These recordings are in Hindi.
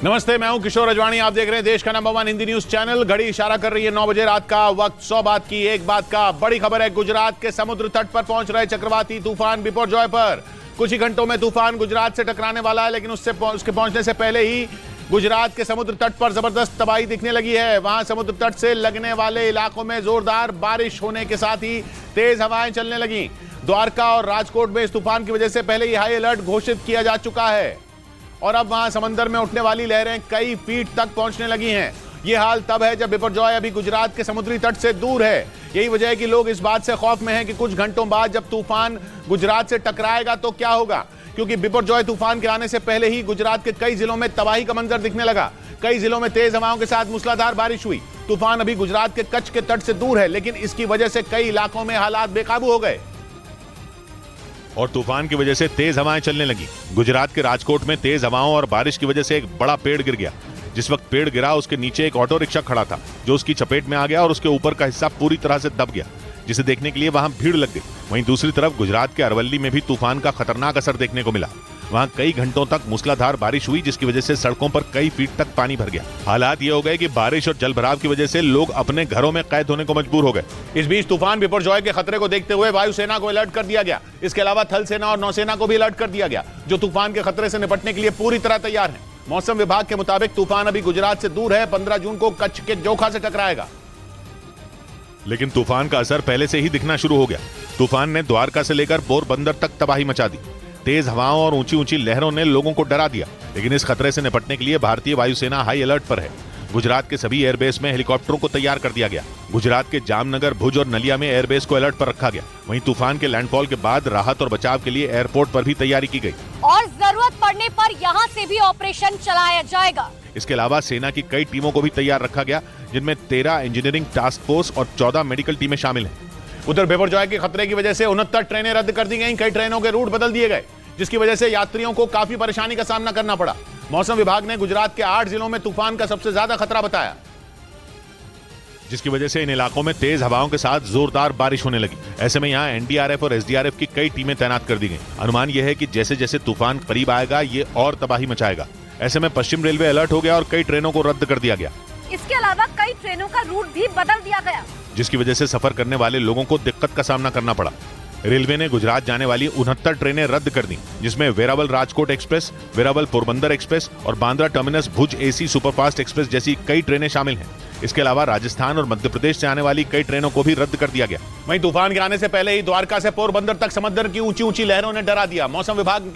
नमस्ते, मैं हूं किशोर अजवाणी। आप देख रहे हैं देश का नंबर 1 हिंदी न्यूज चैनल। घड़ी इशारा कर रही है 9 बजे रात का। वक्त 100 बात की एक बात का। बड़ी खबर है, गुजरात के समुद्र तट पर पहुंच रहे चक्रवाती तूफान बिपरजॉय पर। कुछ ही घंटों में तूफान गुजरात से टकराने वाला है, लेकिन उसके पहुंचने से पहले ही गुजरात के समुद्र तट पर जबरदस्त तबाही दिखने लगी है। वहां समुद्र तट से लगने वाले इलाकों में जोरदार बारिश होने के साथ ही तेज हवाएं चलने लगी। द्वारका और राजकोट में इस तूफान की वजह से पहले ही हाई अलर्ट घोषित किया जा चुका है और अब वहां समंदर में उठने वाली लहरें कई फीट तक पहुंचने लगी हैं। यह हाल तब है जब बिपरजॉय अभी गुजरात के समुद्री तट से दूर है। यही वजह है कि लोग इस बात से खौफ में हैं कि कुछ घंटों बाद जब तूफान गुजरात से टकराएगा तो क्या होगा, क्योंकि बिपरजॉय तूफान के आने से पहले ही गुजरात के कई जिलों में तबाही का मंजर दिखने लगा। कई जिलों में तेज हवाओं के साथ मूसलाधार बारिश हुई। तूफान अभी गुजरात के कच्छ के तट से दूर है, लेकिन इसकी वजह से कई इलाकों में हालात बेकाबू हो गए और तूफान की वजह से तेज हवाएं चलने लगी। गुजरात के राजकोट में तेज हवाओं और बारिश की वजह से एक बड़ा पेड़ गिर गया। जिस वक्त पेड़ गिरा उसके नीचे एक ऑटो रिक्शा खड़ा था जो उसकी चपेट में आ गया और उसके ऊपर का हिस्सा पूरी तरह से दब गया, जिसे देखने के लिए वहां भीड़ लग गई। वहीं दूसरी तरफ गुजरात के अरवली में भी तूफान का खतरनाक असर देखने को मिला। वहां कई घंटों तक मूसलाधार बारिश हुई, जिसकी वजह से सड़कों पर कई फीट तक पानी भर गया। हालात ये हो गए कि बारिश और जलभराव की वजह से लोग अपने घरों में कैद होने को मजबूर हो गए। इस बीच तूफान बिपरजॉय के खतरे को देखते हुए वायुसेना को अलर्ट कर दिया गया। इसके अलावा थल सेना और नौसेना को भी अलर्ट कर दिया गया, जो तूफान के खतरे से निपटने के लिए पूरी तरह तैयार है। मौसम विभाग के मुताबिक तूफान अभी गुजरात से दूर है। 15 जून को कच्छ के जोखा से टकराएगा, लेकिन तूफान का असर पहले से ही दिखना शुरू हो गया। तूफान ने द्वारका से लेकर पोरबंदर तक तबाही मचा दी। तेज हवाओं और ऊंची ऊंची लहरों ने लोगों को डरा दिया, लेकिन इस खतरे से निपटने के लिए भारतीय वायुसेना हाई अलर्ट पर है। गुजरात के सभी एयरबेस में हेलीकॉप्टरों को तैयार कर दिया गया। गुजरात के जामनगर, भुज और नलिया में एयरबेस को अलर्ट पर रखा गया। वहीं तूफान के लैंडफॉल के बाद राहत और बचाव के लिए एयरपोर्ट पर भी तैयारी की गई और जरूरत पड़ने पर यहां से भी ऑपरेशन चलाया जाएगा। इसके अलावा सेना की कई टीमों को भी तैयार रखा गया, जिनमें 13 इंजीनियरिंग टास्क फोर्स और 14 मेडिकल टीमें शामिल हैं। उधर बिपरजॉय के खतरे की वजह से 69 ट्रेनें रद्द कर दी गईं। कई ट्रेनों के रूट बदल दिए गए, जिसकी वजह से यात्रियों को काफी परेशानी का सामना करना पड़ा। मौसम विभाग ने गुजरात के 8 जिलों में तूफान का सबसे ज्यादा खतरा बताया, जिसकी वजह से इन इलाकों में तेज हवाओं के साथ जोरदार बारिश होने लगी। ऐसे में यहाँ एनडीआरएफ और एसडीआरएफ की कई टीमें तैनात कर दी गई। अनुमान यह है कि जैसे जैसे तूफान करीब आएगा ये और तबाही मचाएगा। ऐसे में पश्चिम रेलवे अलर्ट हो गया और कई ट्रेनों को रद्द कर दिया गया। इसके अलावा कई ट्रेनों का रूट भी बदल दिया गया, जिसकी वजह से सफर करने वाले लोगों को दिक्कत का सामना करना पड़ा। रेलवे ने गुजरात जाने वाली 69 ट्रेनें रद्द कर दी, जिसमें वेरावल राजकोट एक्सप्रेस, वेरावल पोरबंदर एक्सप्रेस और बांद्रा टर्मिनस भुज एसी सुपरफास्ट एक्सप्रेस जैसी कई ट्रेनें शामिल हैं। इसके अलावा राजस्थान और मध्य प्रदेश से आने वाली कई ट्रेनों को भी रद्द कर दिया गया। वहीं तूफान के आने से पहले ही द्वारका से पोरबंदर तक समंदर की ऊंची ऊंची लहरों ने डरा दिया। मौसम विभाग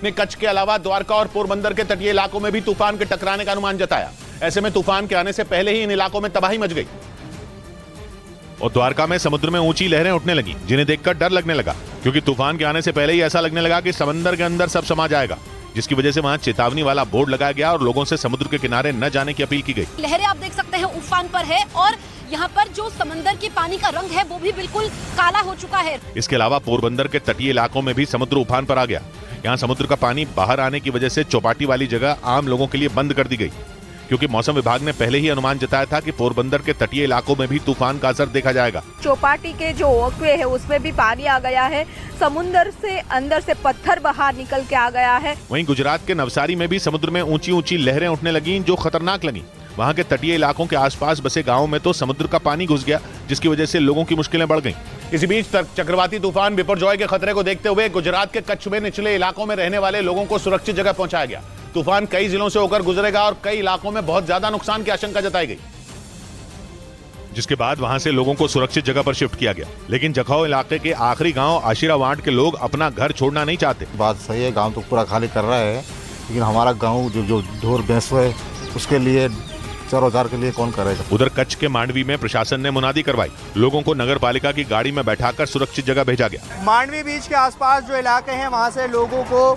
ने कच्छ के अलावा द्वारका और पोरबंदर के तटीय इलाकों में भी तूफान के टकराने का अनुमान जताया। ऐसे में तूफान के आने से पहले ही इन इलाकों में तबाही मच गई और द्वारका में समुद्र में ऊंची लहरें उठने लगी, जिन्हें देखकर डर लगने लगा, क्योंकि तूफान के आने से पहले ही ऐसा लगने लगा कि समंदर के अंदर सब समा जाएगा, जिसकी वजह से वहां चेतावनी वाला बोर्ड लगाया गया और लोगों से समुद्र के किनारे न जाने की अपील की गई। लहरें आप देख सकते हैं उफान पर है और यहाँ पर जो समंदर के पानी का रंग है वो भी बिल्कुल काला हो चुका है। इसके अलावा पोरबंदर के तटीय इलाकों में भी समुद्र उफान पर आ गया। यहाँ समुद्र का पानी बाहर आने की वजह से चौपाटी वाली जगह आम लोगों के लिए बंद कर दी गई, क्योंकि मौसम विभाग ने पहले ही अनुमान जताया था कि पोरबंदर के तटीय इलाकों में भी तूफान का असर देखा जाएगा। चौपाटी के जो वॉकवे है उसमें भी पानी आ गया है। समुद्र से अंदर से पत्थर बाहर निकल के आ गया है। वहीं गुजरात के नवसारी में भी समुद्र में ऊंची ऊंची लहरें उठने लगी, जो खतरनाक लगी। वहां के तटीय इलाकों के आसपास बसे गाँव में तो समुद्र का पानी घुस गया, जिसकी वजह से लोगों की मुश्किलें बढ़ गईं। इसी बीच चक्रवाती तूफान बिपरजॉय के खतरे को देखते हुए गुजरात के कच्छ में निचले इलाकों में रहने वाले लोगों को सुरक्षित जगह पहुंचाया गया। तूफान कई जिलों से होकर गुजरेगा और कई इलाकों में बहुत ज्यादा नुकसान की आशंका जताई गई, जिसके बाद वहां से लोगों को सुरक्षित जगह पर शिफ्ट किया गया। लेकिन जखौ इलाके के आखिरी गांव आशिरावाट के लोग अपना घर छोड़ना नहीं चाहते। बात सही है, गांव तो पूरा खाली कर रहा है, लेकिन हमारा गांव जो ढोर भैंस है उसके लिए चरोचार के लिए कौन करेगा। उधर कच्छ के मांडवी में प्रशासन ने मुनादी करवाई। लोगों को नगर पालिका की गाड़ी में बैठाकर सुरक्षित जगह भेजा गया। मांडवी बीच के आसपास जो इलाके हैं वहां से लोगों को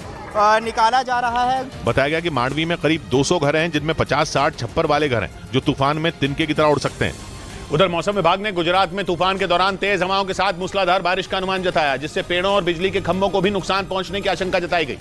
निकाला जा रहा है। बताया गया कि मांडवी में करीब 200 घर हैं, जिनमें 50-60 छप्पर वाले घर हैं, जो तूफान में तिनके की तरह उड़ सकते हैं। उधर मौसम विभाग ने गुजरात में तूफान के दौरान तेज हवाओं के साथ मूसलाधार बारिश का अनुमान जताया, जिससे पेड़ों और बिजली के खंभों को भी नुकसान पहुंचने की आशंका जताई गई,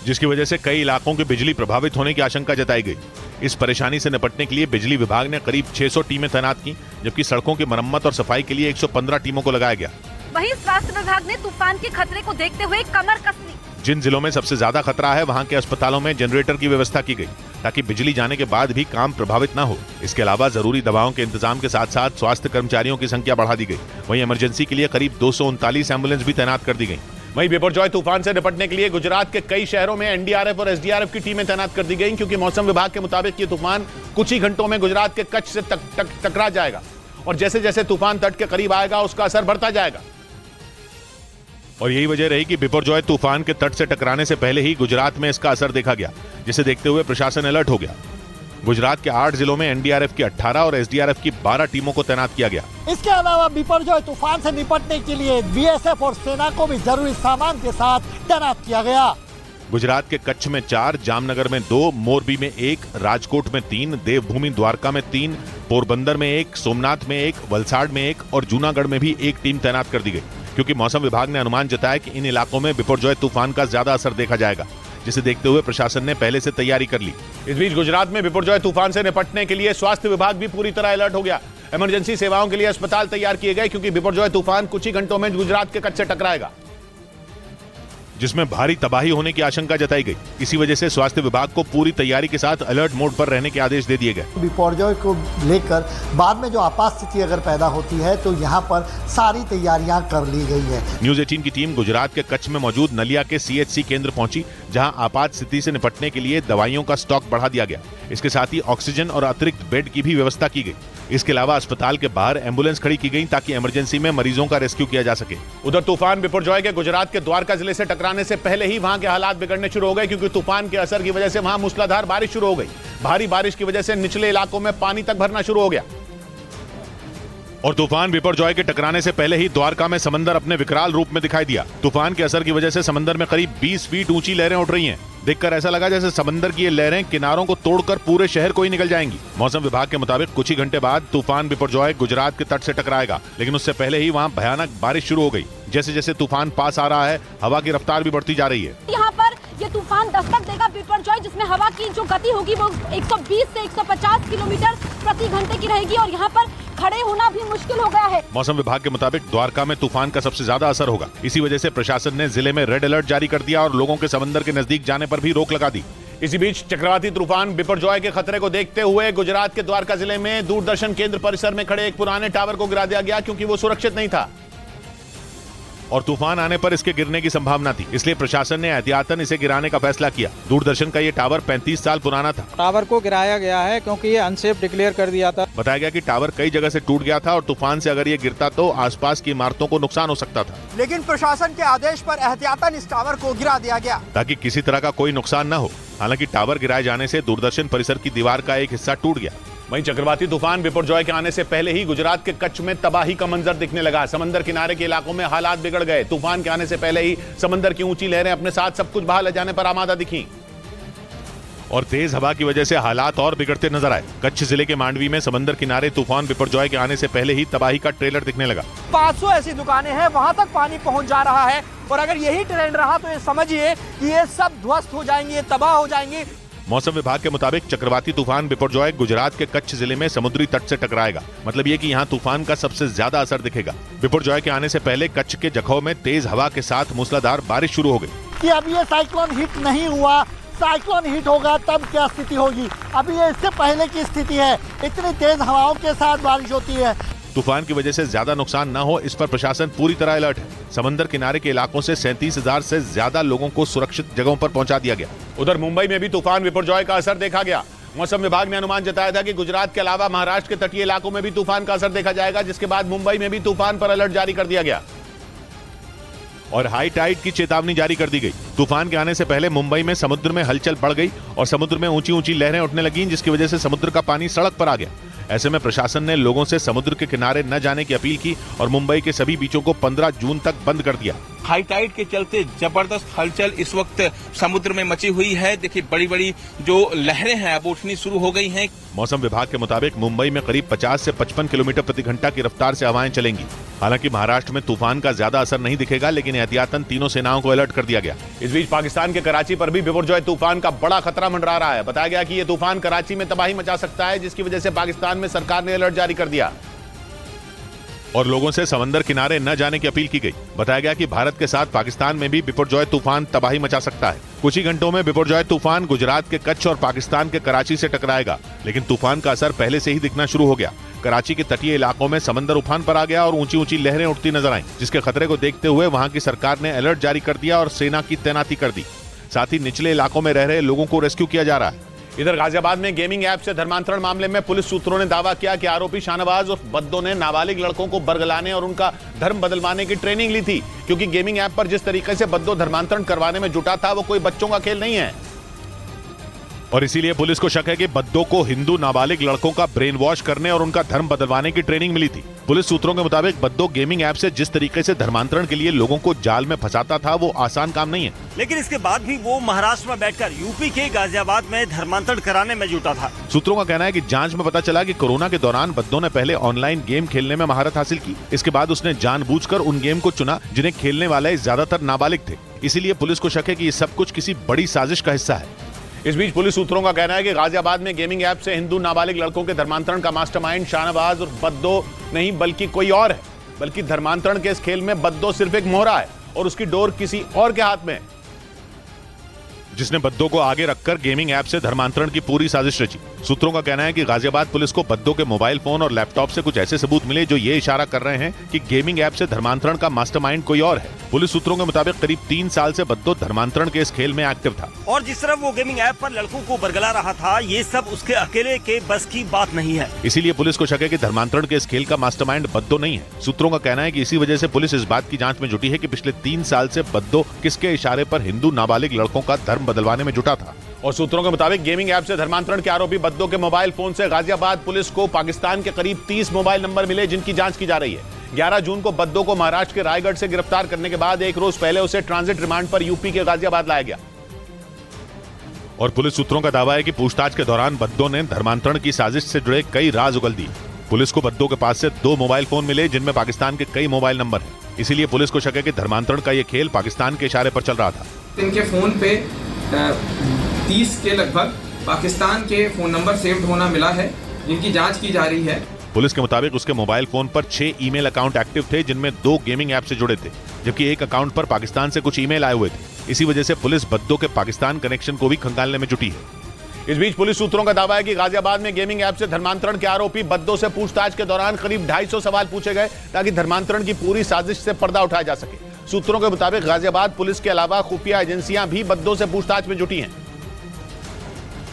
जिसकी वजह से कई इलाकों की बिजली प्रभावित होने की आशंका जताई गई। इस परेशानी से निपटने के लिए बिजली विभाग ने करीब 600 टीमें तैनात की, जबकि सड़कों की मरम्मत और सफाई के लिए 115 टीमों को लगाया गया। वहीं स्वास्थ्य विभाग ने तूफान के खतरे को देखते हुए कमर कस ली। जिन जिलों में सबसे ज्यादा खतरा है वहां के अस्पतालों में जनरेटर की व्यवस्था की गई ताकि बिजली जाने के बाद भी काम प्रभावित न हो। इसके अलावा जरूरी दवाओं के इंतजाम के साथ साथ स्वास्थ्य कर्मचारियों की संख्या बढ़ा दी गई। वहीं इमरजेंसी के लिए करीब 239 एम्बुलेंस भी तैनात कर दी गई। वहीं बिपरजॉय तूफान से निपटने के लिए गुजरात के कई शहरों में एनडीआरएफ और एसडीआरएफ की टीमें तैनात कर दी गई, क्योंकि मौसम विभाग के मुताबिक ये तूफान कुछ ही घंटों में गुजरात के कच्छ से टकरा जाएगा और जैसे जैसे तूफान तट के करीब आएगा उसका असर बढ़ता जाएगा। और यही वजह रही कि बिपरजॉय तूफान के तट से टकराने से पहले ही गुजरात में इसका असर देखा गया, जिसे देखते हुए प्रशासन अलर्ट हो गया। गुजरात के 8 जिलों में एनडीआरएफ की 18 और एसडीआरएफ की 12 टीमों को तैनात किया गया। इसके अलावा बिपरजॉय तूफान से निपटने के लिए बीएसएफ और सेना को भी जरूरी सामान के साथ तैनात किया गया। गुजरात के कच्छ में 4, जामनगर में 2, मोरबी में 1, राजकोट में 3, देवभूमि द्वारका में 3, पोरबंदर में 1, सोमनाथ में 1, वलसाड़ में 1 और जूनागढ़ में भी 1 टीम तैनात कर दी गई, क्योंकि मौसम विभाग ने अनुमान जताया कि इन इलाकों में बिपरजॉय तूफान का ज्यादा असर देखा जाएगा, जिसे देखते हुए प्रशासन ने पहले से तैयारी कर ली। इस बीच गुजरात में बिपरजॉय तूफान से निपटने के लिए स्वास्थ्य विभाग भी पूरी तरह अलर्ट हो गया। इमरजेंसी सेवाओं के लिए अस्पताल तैयार किए गए, क्योंकि बिपरजॉय तूफान कुछ ही घंटों में गुजरात के कच्छ से टकराएगा, जिसमें भारी तबाही होने की आशंका जताई गई। इसी वजह से स्वास्थ्य विभाग को पूरी तैयारी के साथ अलर्ट मोड पर रहने के आदेश दे दिए गए। बिपरजॉय को लेकर बाद में जो आपात स्थिति अगर पैदा होती है तो यहाँ पर सारी तैयारियां कर ली गई है। न्यूज 18 की टीम गुजरात के कच्छ में मौजूद नलिया के सीएचसी केंद्र पहुंची, जहां आपात स्थिति से निपटने के लिए दवाइयों का स्टॉक बढ़ा दिया गया। इसके साथ ही ऑक्सीजन और अतिरिक्त बेड की भी व्यवस्था की गई। इसके अलावा अस्पताल के बाहर एम्बुलेंस खड़ी की गई ताकि इमरजेंसी में मरीजों का रेस्क्यू किया जा सके। उधर तूफान बिपरजॉय के गुजरात के द्वारका जिले से टकराने से पहले ही वहां के हालात बिगड़ने शुरू हो गए, क्योंकि तूफान के असर की वजह से वहां मूसलाधार बारिश शुरू हो गई। भारी बारिश की वजह से निचले इलाकों में पानी तक भरना शुरू हो गया। और तूफान बिपरजॉय के टकराने से पहले ही द्वारका में समंदर अपने विकराल रूप में दिखाई दिया। तूफान के असर की वजह से समंदर में करीब 20 फीट ऊंची लहरें उठ रही हैं। देखकर ऐसा लगा जैसे समंदर की ये लहरें किनारों को तोड़कर पूरे शहर को ही निकल जाएंगी। मौसम विभाग के मुताबिक कुछ ही घंटे बाद तूफान बिपरजॉय गुजरात के तट से टकराएगा, लेकिन उससे पहले ही वहाँ भयानक बारिश शुरू हो गई। जैसे जैसे तूफान पास आ रहा है, हवा की रफ्तार भी बढ़ती जा रही है। यहाँ पर ये तूफान दस्तक देगा बिपरजॉय, जिसमें हवा की जो गति होगी वो 120 से 150 किलोमीटर प्रति घंटे की रहेगी और यहाँ पर खड़े होना भी मुश्किल हो गया है। मौसम विभाग के मुताबिक द्वारका में तूफान का सबसे ज्यादा असर होगा। इसी वजह से प्रशासन ने जिले में रेड अलर्ट जारी कर दिया और लोगों के समंदर के नजदीक जाने पर भी रोक लगा दी। इसी बीच चक्रवाती तूफान बिपरजॉय के खतरे को देखते हुए गुजरात के द्वारका जिले में दूरदर्शन केंद्र परिसर में खड़े एक पुराने टावर को गिरा दिया गया, क्योंकि वो सुरक्षित नहीं था और तूफान आने पर इसके गिरने की संभावना थी, इसलिए प्रशासन ने एहतियातन इसे गिराने का फैसला किया। दूरदर्शन का ये टावर 35 साल पुराना था। टावर को गिराया गया है क्योंकि ये अनसेफ डिक्लेयर कर दिया था। बताया गया कि टावर कई जगह से टूट गया था और तूफान से अगर ये गिरता तो आसपास की इमारतों को नुकसान हो सकता था, लेकिन प्रशासन के आदेश पर एहतियातन इस टावर को गिरा दिया गया ताकि किसी तरह का कोई नुकसान न हो। हालांकि टावर गिराए जाने से दूरदर्शन परिसर की दीवार का एक हिस्सा टूट गया। वहीं चक्रवाती तूफान बिपरजॉय के आने से पहले ही गुजरात के कच्छ में तबाही का मंजर दिखने लगा। समंदर किनारे के इलाकों में हालात बिगड़ गए। तूफान के आने से पहले ही समंदर की ऊंची लहरें अपने साथ सब कुछ बहा ले जाने पर आमादा दिखी और तेज हवा की वजह से हालात और बिगड़ते नजर आए। कच्छ जिले के मांडवी में समंदर किनारे तूफान बिपरजॉय के आने से पहले ही तबाही का ट्रेलर दिखने लगा। 500 ऐसी दुकानें हैं, वहां तक पानी पहुंच जा रहा है और अगर यही ट्रेंड रहा तो ये समझिए कि ये सब ध्वस्त हो जाएंगे, तबाह हो जाएंगे। मौसम विभाग के मुताबिक चक्रवाती तूफान बिपरजॉय गुजरात के कच्छ जिले में समुद्री तट से टकराएगा। मतलब ये कि यहाँ तूफान का सबसे ज्यादा असर दिखेगा। बिपरजॉय के आने से पहले कच्छ के जखौ में तेज हवा के साथ मूसलाधार बारिश शुरू हो गई। कि अब ये साइक्लोन हिट नहीं हुआ, साइक्लोन हिट होगा तब क्या स्थिति होगी। अभी ये इससे पहले की स्थिति है, इतनी तेज हवाओं के साथ बारिश होती है। तूफान की वजह से ज्यादा नुकसान न हो, इस पर प्रशासन पूरी तरह अलर्ट है। समंदर किनारे के इलाकों से 37,000 से ज्यादा लोगों को सुरक्षित जगहों पर पहुंचा दिया गया। उधर मुंबई में भी तूफान बिपरजॉय का असर देखा गया। मौसम विभाग ने अनुमान जताया था कि गुजरात के अलावा महाराष्ट्र के तटीय इलाकों में भी तूफान का असर देखा जाएगा, जिसके बाद मुंबई में भी तूफान पर अलर्ट जारी कर दिया गया और हाई टाइड की चेतावनी जारी कर दी गई। तूफान के आने से पहले मुंबई में समुद्र में हलचल बढ़ गई और समुद्र में ऊंची ऊंची लहरें उठने लगीं, जिसकी वजह से समुद्र का पानी सड़क पर आ गया। ऐसे में प्रशासन ने लोगों से समुद्र के किनारे न जाने की अपील की और मुंबई के सभी बीचों को 15 जून तक बंद कर दिया। हाई टाइड के चलते जबरदस्त हलचल इस वक्त समुद्र में मची हुई है। देखिए बड़ी बड़ी जो लहरें हैं अब उठनी शुरू हो गई हैं। मौसम विभाग के मुताबिक मुंबई में करीब 50 से 55 किलोमीटर प्रति घंटा की रफ्तार से हवाएं चलेंगी। हालांकि महाराष्ट्र में तूफान का ज्यादा असर नहीं दिखेगा, लेकिन एहतियातन तीनों सेनाओं को अलर्ट कर दिया गया। इस बीच पाकिस्तान के कराची पर भी बिपरजॉय तूफान का बड़ा खतरा मंडरा रहा है। बताया गया कि यह तूफान कराची में तबाही मचा सकता है, जिसकी वजह से पाकिस्तान में सरकार ने अलर्ट जारी कर दिया। और लोगों से समंदर किनारे न जाने की अपील की गई। बताया गया कि भारत के साथ पाकिस्तान में भी बिपरजॉय तूफान तबाही मचा सकता है। कुछ ही घंटों में बिपरजॉय तूफान गुजरात के कच्छ और पाकिस्तान के कराची से टकराएगा, लेकिन तूफान का असर पहले से ही दिखना शुरू हो गया। कराची के तटीय इलाकों में समंदर उफान पर आ गया और ऊंची ऊंची लहरें उठती नजर आईं, जिसके खतरे को देखते हुए वहां की सरकार ने अलर्ट जारी कर दिया और सेना की तैनाती कर दी। साथ ही निचले इलाकों में रह रहे लोगों को रेस्क्यू किया जा रहा है। इधर गाजियाबाद में गेमिंग ऐप से धर्मांतरण मामले में पुलिस सूत्रों ने दावा किया कि आरोपी शाहनवाज उर्फ बद्दो ने नाबालिग लड़कों को बरगलाने और उनका धर्म बदलवाने की ट्रेनिंग ली थी, क्योंकि गेमिंग ऐप पर जिस तरीके से बद्दो धर्मांतरण करवाने में जुटा था वो कोई बच्चों का खेल नहीं है। और इसीलिए पुलिस को शक है कि बद्दो को हिंदू नाबालिग लड़कों का ब्रेन वॉश करने और उनका धर्म बदलवाने की ट्रेनिंग मिली थी। पुलिस सूत्रों के मुताबिक बद्दो गेमिंग ऐप से जिस तरीके से धर्मांतरण के लिए लोगों को जाल में फंसाता था वो आसान काम नहीं है। लेकिन इसके बाद भी वो महाराष्ट्र में बैठकर यूपी के गाजियाबाद में धर्मांतरण कराने में जुटा था। सूत्रों का कहना है कि जांच में पता चला कि कोरोना के दौरान बद्दो ने पहले ऑनलाइन गेम खेलने में महारत हासिल की। इसके बाद उसने जानबूझकर उन गेम को चुना जिन्हें खेलने वाले ज्यादातर नाबालिग थे। इसीलिए पुलिस को शक है कि ये सब कुछ किसी बड़ी साजिश का हिस्सा है। इस बीच पुलिस सूत्रों का कहना है कि गाजियाबाद में गेमिंग ऐप से हिंदू नाबालिग लड़कों के धर्मांतरण का मास्टरमाइंड शाहनवाज और बद्दो नहीं बल्कि कोई और है, बल्कि धर्मांतरण के इस खेल में बद्दो सिर्फ एक मोहरा है और उसकी डोर किसी और के हाथ में है, जिसने बद्दो को आगे रखकर गेमिंग ऐप से धर्मांतरण की पूरी साजिश रची। सूत्रों का कहना है कि गाजियाबाद पुलिस को बद्दो के मोबाइल फोन और लैपटॉप से कुछ ऐसे सबूत मिले जो ये इशारा कर रहे हैं कि गेमिंग ऐप से धर्मांतरण का मास्टरमाइंड कोई और है। पुलिस सूत्रों के मुताबिक करीब 3 साल से बद्दो धर्मांतरण के इस खेल में एक्टिव था और जिस तरह वो गेमिंग ऐप पर लड़कों को बरगला रहा था, ये सब उसके अकेले के बस की बात नहीं है। इसीलिए पुलिस को शक है कि धर्मांतरण के इस खेल का मास्टरमाइंड बद्दो नहीं है। सूत्रों का कहना है कि इसी वजह से पुलिस इस बात की जांच में जुटी है कि पिछले 3 साल से बद्दो किसके इशारे पर हिंदू नाबालिग लड़कों का धर्म बदलवाने में जुटा था। और सूत्रों के मुताबिक गेमिंग ऐप से धर्मांतरण के आरोपी बद्दो के मोबाइल फोन से गाजियाबाद पुलिस को पाकिस्तान के करीब 30 मोबाइल नंबर मिले, जिनकी जांच की जा रही है। 11 जून को बद्दो को महाराष्ट्र के रायगढ़ से गिरफ्तार करने के बाद एक रोज पहले उसे ट्रांजिट रिमांड पर यूपी के गाजियाबाद लाया गया। और पुलिस सूत्रों का दावा है कि पूछताछ के दौरान बद्दो ने धर्मांतरण की साजिश से जुड़े कई राज उगल दिए। पुलिस को बद्दो के पास से 2 मोबाइल फोन मिले, जिनमें पाकिस्तान के कई मोबाइल नंबर हैं। इसीलिए पुलिस को शक है कि धर्मांतरण का यह खेल पाकिस्तान के इशारे पर चल रहा था। इनके फोन पे 30 के लगभग पाकिस्तान के फोन नंबर सेव्ड होना मिला है, जिनकी जांच की जा रही है। पुलिस के मुताबिक उसके मोबाइल फोन पर 6 ईमेल अकाउंट एक्टिव थे, जिनमें 2 गेमिंग ऐप से जुड़े थे, जबकि एक अकाउंट पर पाकिस्तान से कुछ ईमेल आए हुए थे। इसी वजह से पुलिस बद्दो के पाकिस्तान कनेक्शन को भी खंगालने में जुटी है। इस बीच पुलिस सूत्रों का दावा है कि गाजियाबाद में गेमिंग ऐप से धर्मांतरण के आरोपी बद्दो से पूछताछ के दौरान करीब 250 सवाल पूछे गए, ताकि धर्मांतरण की पूरी साजिश से पर्दा उठाया जा सके। सूत्रों के मुताबिक गाजियाबाद पुलिस के अलावा खुफिया एजेंसियां भी बद्दो से पूछताछ में जुटी हैं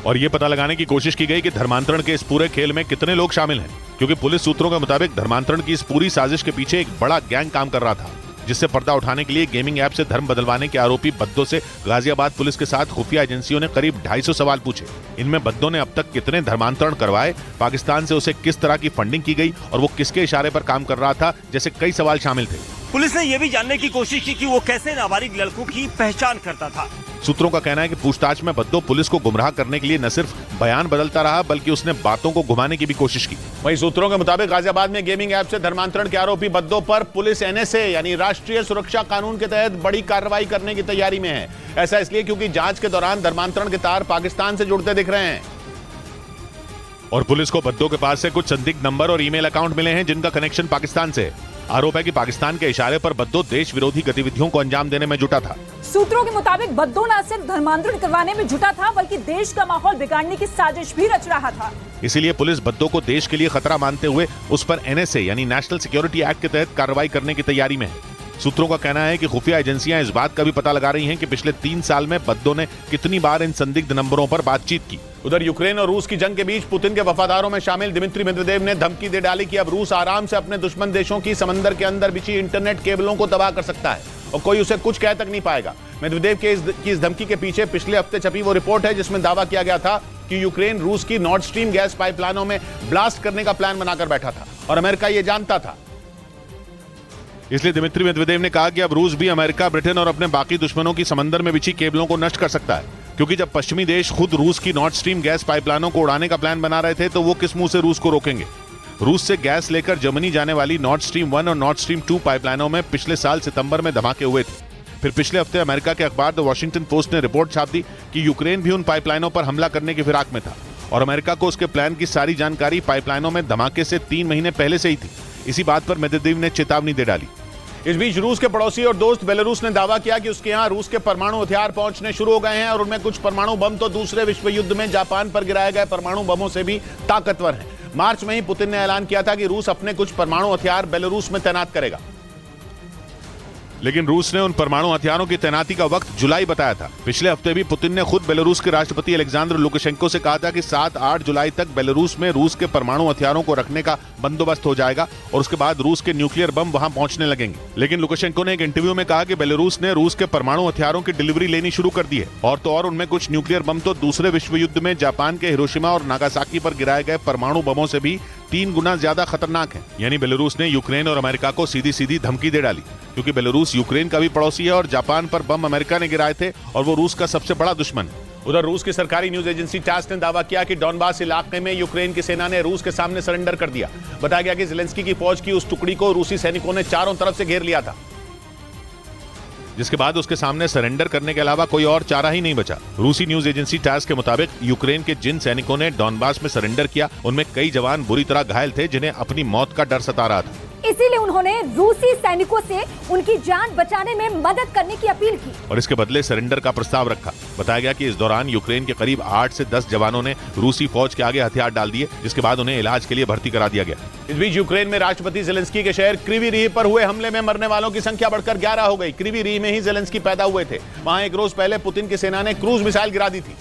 और ये पता लगाने की कोशिश की गई कि धर्मांतरण के इस पूरे खेल में कितने लोग शामिल हैं, क्योंकि पुलिस सूत्रों के मुताबिक धर्मांतरण की इस पूरी साजिश के पीछे एक बड़ा गैंग काम कर रहा था, जिससे पर्दा उठाने के लिए गेमिंग ऐप से धर्म बदलवाने के आरोपी बद्दो से गाजियाबाद पुलिस के साथ खुफिया एजेंसियों ने करीब 250 सवाल पूछे। इनमें बद्दो ने अब तक कितने धर्मांतरण करवाए, पाकिस्तान से उसे किस तरह की फंडिंग की गई और वो किसके इशारे पर काम कर रहा था, जैसे कई सवाल शामिल थे। पुलिस ने यह भी जानने की कोशिश की कि वो कैसे नाबालिग लड़कों की पहचान करता था। सूत्रों का कहना है कि पूछताछ में बद्दो पुलिस को गुमराह करने के लिए न सिर्फ बयान बदलता रहा, बल्कि उसने बातों को घुमाने की भी कोशिश की। वहीं सूत्रों के मुताबिक गाजियाबाद में गेमिंग ऐप से धर्मांतरण के आरोपी बद्दो पर पुलिस NSA यानी राष्ट्रीय सुरक्षा कानून के तहत बड़ी कार्रवाई करने की तैयारी में है। ऐसा इसलिए क्योंकि जांच के दौरान धर्मांतरण के तार पाकिस्तान से जुड़ते दिख रहे हैं और पुलिस को बद्दो के पास से कुछ संदिग्ध नंबर और ईमेल अकाउंट मिले हैं, जिनका कनेक्शन पाकिस्तान से है। आरोप है कि पाकिस्तान के इशारे पर बद्दो देश विरोधी गतिविधियों को अंजाम देने में जुटा था। सूत्रों के मुताबिक बद्दो न सिर्फ धर्मांतरण करवाने में जुटा था, बल्कि देश का माहौल बिगाड़ने की साजिश भी रच रहा था। इसीलिए पुलिस बद्दो को देश के लिए खतरा मानते हुए उस पर NSA यानी नेशनल सिक्योरिटी एक्ट के तहत कार्रवाई करने की तैयारी में है। सूत्रों का कहना है कि खुफिया एजेंसियां इस बात का भी पता लगा रही हैं कि पिछले 3 साल में बद्दो ने कितनी बार इन संदिग्ध नंबरों पर बातचीत की। उधर यूक्रेन और रूस की जंग के बीच पुतिन के वफादारों में शामिल दिमित्री मेदवेदेव ने धमकी दे डाली कि अब रूस आराम से अपने दुश्मन देशों की समंदर के अंदर बिछी इंटरनेट केबलों को तबाह कर सकता है और कोई उसे कुछ कह तक नहीं पाएगा। मेदवेदेव की इस धमकी के पीछे पिछले हफ्ते छपी वो रिपोर्ट है, जिसमें दावा किया गया था कि यूक्रेन रूस की नॉर्थ स्ट्रीम गैस पाइपलाइनों में ब्लास्ट करने का प्लान बनाकर बैठा था और अमेरिका ये जानता था। इसलिए दिमित्री मेदवेदेव ने कहा कि अब रूस भी अमेरिका, ब्रिटेन और अपने बाकी दुश्मनों की समंदर में बिछी केबलों को नष्ट कर सकता है, क्योंकि जब पश्चिमी देश खुद रूस की नॉर्थ स्ट्रीम गैस पाइपलाइनों को उड़ाने का प्लान बना रहे थे, तो वो किस मुंह से रूस को रोकेंगे। रूस से गैस लेकर जर्मनी जाने वाली नॉर्थ स्ट्रीम 1 और नॉर्थ स्ट्रीम 2 पाइपलाइनों में पिछले साल सितंबर में धमाके हुए थे। फिर पिछले हफ्ते अमेरिका के अखबार द वॉशिंगटन पोस्ट ने रिपोर्ट छाप दी कि यूक्रेन भी उन पाइपलाइनों पर हमला करने की फिराक में था और अमेरिका को उसके प्लान की सारी जानकारी पाइपलाइनों में धमाके से 3 महीने पहले से ही थी। इसी बात पर मेदवेदेव ने चेतावनी दे डाली। इस बीच रूस के पड़ोसी और दोस्त बेलारूस ने दावा किया कि उसके यहां रूस के परमाणु हथियार पहुंचने शुरू हो गए हैं और उनमें कुछ परमाणु बम तो दूसरे विश्व युद्ध में जापान पर गिराए गए परमाणु बमों से भी ताकतवर हैं। मार्च में ही पुतिन ने ऐलान किया था कि रूस अपने कुछ परमाणु हथियार बेलारूस में तैनात करेगा, लेकिन रूस ने उन परमाणु हथियारों की तैनाती का वक्त जुलाई बताया था। पिछले हफ्ते भी पुतिन ने खुद बेलारूस के राष्ट्रपति अलेक्जेंडर लुकाशेंको से कहा था कि 7-8 जुलाई तक बेलारूस में रूस के परमाणु हथियारों को रखने का बंदोबस्त हो जाएगा और उसके बाद रूस के न्यूक्लियर बम वहां पहुंचने लगेंगे। लेकिन लुकाशेंको ने एक इंटरव्यू में कहा कि बेलारूस ने रूस के परमाणु हथियारों की डिलीवरी लेनी शुरू कर दी है और तो और उनमें कुछ न्यूक्लियर बम तो दूसरे विश्व युद्ध में जापान के हिरोशिमा और नागासाकी पर गिराए गए परमाणु बमों से भी 3 गुना ज्यादा खतरनाक है। यानी बेलारूस ने यूक्रेन और अमेरिका को सीधी सीधी धमकी दे डाली, क्योंकि बेलारूस यूक्रेन का भी पड़ोसी है और जापान पर बम अमेरिका ने गिराए थे और वो रूस का सबसे बड़ा दुश्मन है। उधर रूस की सरकारी न्यूज एजेंसी टास ने दावा किया कि डॉनबास इलाके में यूक्रेन की सेना ने रूस के सामने सरेंडर कर दिया। बताया गया कि ज़ेलेंस्की की फौज की उस टुकड़ी को रूसी सैनिकों ने चारों तरफ से घेर लिया था, जिसके बाद उसके सामने सरेंडर करने के अलावा कोई और चारा ही नहीं बचा। रूसी न्यूज एजेंसी टास के मुताबिक यूक्रेन के जिन सैनिकों ने डॉनबास में सरेंडर किया उनमें कई जवान बुरी तरह घायल थे, जिन्हें अपनी मौत का डर सता रहा था। इसीलिए उन्होंने रूसी सैनिकों से उनकी जान बचाने में मदद करने की अपील की और इसके बदले सरेंडर का प्रस्ताव रखा। बताया गया कि इस दौरान यूक्रेन के करीब 8 से 10 जवानों ने रूसी फौज के आगे हथियार डाल दिए, जिसके बाद उन्हें इलाज के लिए भर्ती करा दिया गया। इस बीच यूक्रेन में राष्ट्रपति ज़ेलेंस्की के शहर क्रीवी रीह पर हुए हमले में मरने वालों की संख्या बढ़कर 11 हो गई। क्रीवी रीह में ही ज़ेलेंस्की पैदा हुए थे। वहां एक रोज पहले पुतिन की सेना ने क्रूज मिसाइल गिरा दी थी,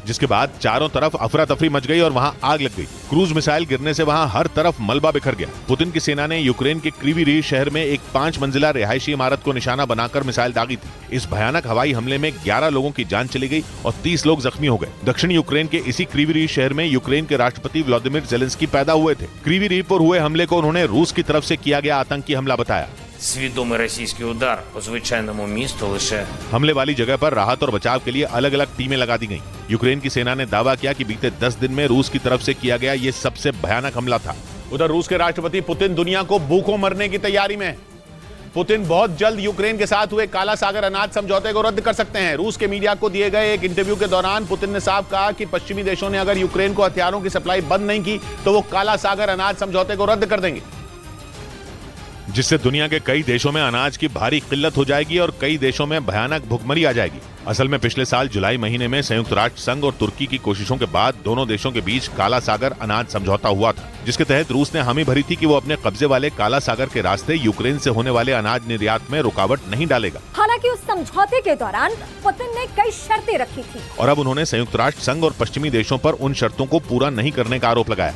जिसके बाद चारों तरफ अफरा तफरी मच गई और वहां आग लग गई। क्रूज मिसाइल गिरने से वहां हर तरफ मलबा बिखर गया। पुतिन की सेना ने यूक्रेन के क्रीवी रीह शहर में एक 5 मंजिला रिहायशी इमारत को निशाना बनाकर मिसाइल दागी थी। इस भयानक हवाई हमले में 11 लोगों की जान चली गई और 30 लोग जख्मी हो गए। दक्षिणी यूक्रेन के इसी क्रीवी रीह शहर में यूक्रेन के राष्ट्रपति व्लादिमीर ज़ेलेंस्की पैदा हुए थे। क्रीवी रीह पर हुए हमले को उन्होंने रूस की तरफ से किया गया आतंकी हमला बताया। Свідомий російський удар по звичайному місту лише हमले वाली जगह पर राहत और बचाव के लिए अलग अलग टीमें लगा दी गईं। यूक्रेन की सेना ने दावा किया कि बीते 10 दिन में रूस की तरफ से किया गया ये सबसे भयानक हमला था। उधर रूस के राष्ट्रपति पुतिन दुनिया को भूखों मरने की तैयारी में। पुतिन बहुत जल्द यूक्रेन के साथ हुए काला सागर अनाज समझौते को रद्द कर सकते हैं। रूस के मीडिया को दिए गए एक इंटरव्यू के दौरान पुतिन ने साफ कहा कि पश्चिमी देशों ने अगर यूक्रेन को हथियारों की सप्लाई बंद नहीं की तो वो काला सागर अनाज समझौते को रद्द कर देंगे, जिससे दुनिया के कई देशों में अनाज की भारी किल्लत हो जाएगी और कई देशों में भयानक भुखमरी आ जाएगी। असल में पिछले साल जुलाई महीने में संयुक्त राष्ट्र संघ और तुर्की की कोशिशों के बाद दोनों देशों के बीच काला सागर अनाज समझौता हुआ था, जिसके तहत रूस ने हामी भरी थी कि वो अपने कब्जे वाले काला सागर के रास्ते यूक्रेन से होने वाले अनाज निर्यात में रुकावट नहीं डालेगा। हालांकि उस समझौते के दौरान पुतिन ने कई शर्तें रखी थी और अब उन्होंने संयुक्त राष्ट्र संघ और पश्चिमी देशों पर उन शर्तों को पूरा नहीं करने का आरोप लगाया।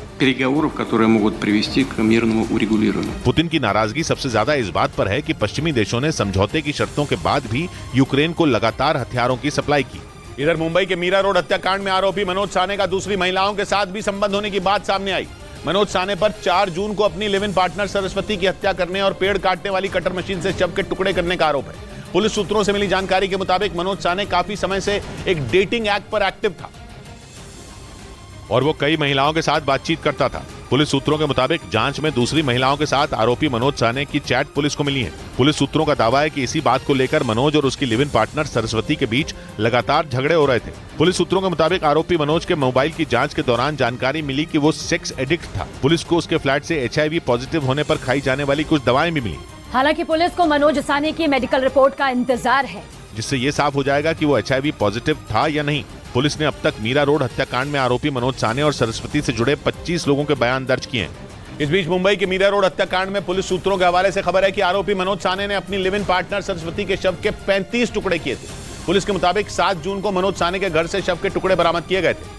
पुतिन की नाराजगी सबसे ज्यादा इस बात पर है कि पश्चिमी देशों ने समझौते की शर्तों के बाद भी यूक्रेन को लगातार हथियारों की सप्लाई की। इधर मुंबई के मीरा रोड हत्याकांड में आरोपी मनोज साने का दूसरी महिलाओं के साथ भी संबंध होने की बात सामने आई। मनोज साने पर 4 जून को अपनी लिव इन पार्टनर सरस्वती की हत्या करने और पेड़ काटने वाली कटर मशीन से शव के टुकड़े करने का आरोप है। पुलिस सूत्रों से मिली जानकारी के मुताबिक मनोज साने काफी समय से एक डेटिंग ऐप पर एक्टिव था और वो कई महिलाओं के साथ बातचीत करता था। पुलिस सूत्रों के मुताबिक जांच में दूसरी महिलाओं के साथ आरोपी मनोज साने की चैट पुलिस को मिली है। पुलिस सूत्रों का दावा है कि इसी बात को लेकर मनोज और उसकी लिव इन पार्टनर सरस्वती के बीच लगातार झगड़े हो रहे थे। पुलिस सूत्रों के मुताबिक आरोपी मनोज के मोबाइल की जांच के दौरान जानकारी मिली कि वो सेक्स एडिक्ट था। पुलिस को उसके फ्लैट से HIV पॉजिटिव होने पर खाई जाने वाली कुछ दवाएं भी मिली। हालांकि पुलिस को मनोज साने की मेडिकल रिपोर्ट का इंतजार है, जिससे ये साफ हो जाएगा कि वो HIV पॉजिटिव था या नहीं। पुलिस ने अब तक मीरा रोड हत्याकांड में आरोपी मनोज साने और सरस्वती से जुड़े 25 लोगों के बयान दर्ज किए हैं। इस बीच मुंबई के मीरा रोड हत्याकांड में पुलिस सूत्रों के हवाले से खबर है कि आरोपी मनोज साने ने अपनी लिव इन पार्टनर सरस्वती के शव के 35 टुकड़े किए थे। पुलिस के मुताबिक 7 जून को मनोज साने के घर से शव के टुकड़े बरामद किए गए थे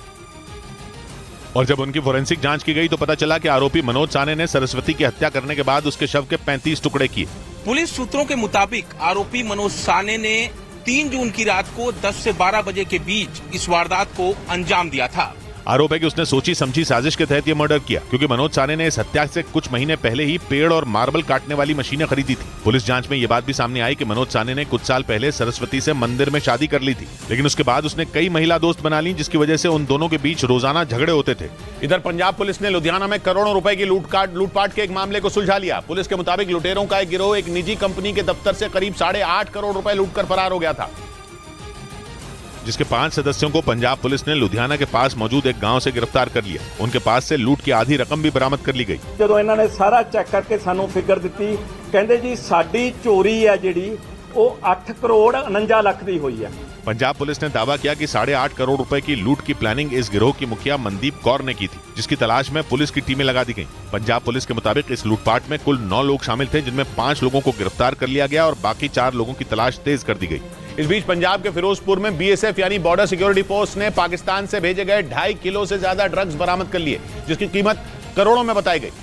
और जब उनकी फोरेंसिक जांच की गई तो पता चला कि आरोपी मनोज साने ने सरस्वती की हत्या करने के बाद उसके शव के 35 टुकड़े किए। पुलिस सूत्रों के मुताबिक आरोपी मनोज साने ने 3 जून की रात को 10 से 12 बजे के बीच इस वारदात को अंजाम दिया था। आरोप है कि उसने सोची समझी साजिश के तहत ये मर्डर किया, क्योंकि मनोज साने ने इस हत्या से कुछ महीने पहले ही पेड़ और मार्बल काटने वाली मशीनें खरीदी थी। पुलिस जांच में ये बात भी सामने आई कि मनोज साने ने कुछ साल पहले सरस्वती से मंदिर में शादी कर ली थी, लेकिन उसके बाद उसने कई महिला दोस्त बना ली, जिसकी वजह से उन दोनों के बीच रोजाना झगड़े होते थे। इधर पंजाब पुलिस ने लुधियाना में करोड़ों रुपए की लूटपाट के एक मामले को सुलझा लिया। पुलिस के मुताबिक लुटेरों का एक गिरोह एक निजी कंपनी के दफ्तर से करीब 8.5 करोड़ रुपए लूटकर फरार हो गया था, जिसके 5 सदस्यों को पंजाब पुलिस ने लुधियाना के पास मौजूद एक गांव से गिरफ्तार कर लिया। उनके पास से लूट की आधी रकम भी बरामद कर ली गई। ਜਦੋਂ ਇਹਨਾਂ ਨੇ ਸਾਰਾ ਚੈੱਕ ਕਰਕੇ ਸਾਨੂੰ ਫਿਗਰ ਦਿੱਤੀ, ਕਹਿੰਦੇ ਜੀ ਸਾਡੀ ਚੋਰੀ ਹੈ ਜਿਹੜੀ ਉਹ 8 ਕਰੋੜ 49 ਲੱਖ ਦੀ ਹੋਈ ਹੈ। पंजाब पुलिस ने दावा किया कि 8.5 करोड़ रुपए की लूट की प्लानिंग इस गिरोह की मुखिया मनदीप कौर ने की थी, जिसकी तलाश में पुलिस की टीमें लगा दी गईं। पंजाब पुलिस के मुताबिक इस लूटपाट में कुल 9 लोग शामिल थे, जिनमें 5 लोगों को गिरफ्तार कर लिया गया और बाकी 4 लोगों की तलाश तेज कर दी गई। इस बीच पंजाब के फिरोजपुर में बीएसएफ यानी बॉर्डर सिक्योरिटी फोर्स ने पाकिस्तान से भेजे गए 2.5 किलो से ज्यादा ड्रग्स बरामद कर लिए, जिसकी कीमत करोड़ों में बताई गई।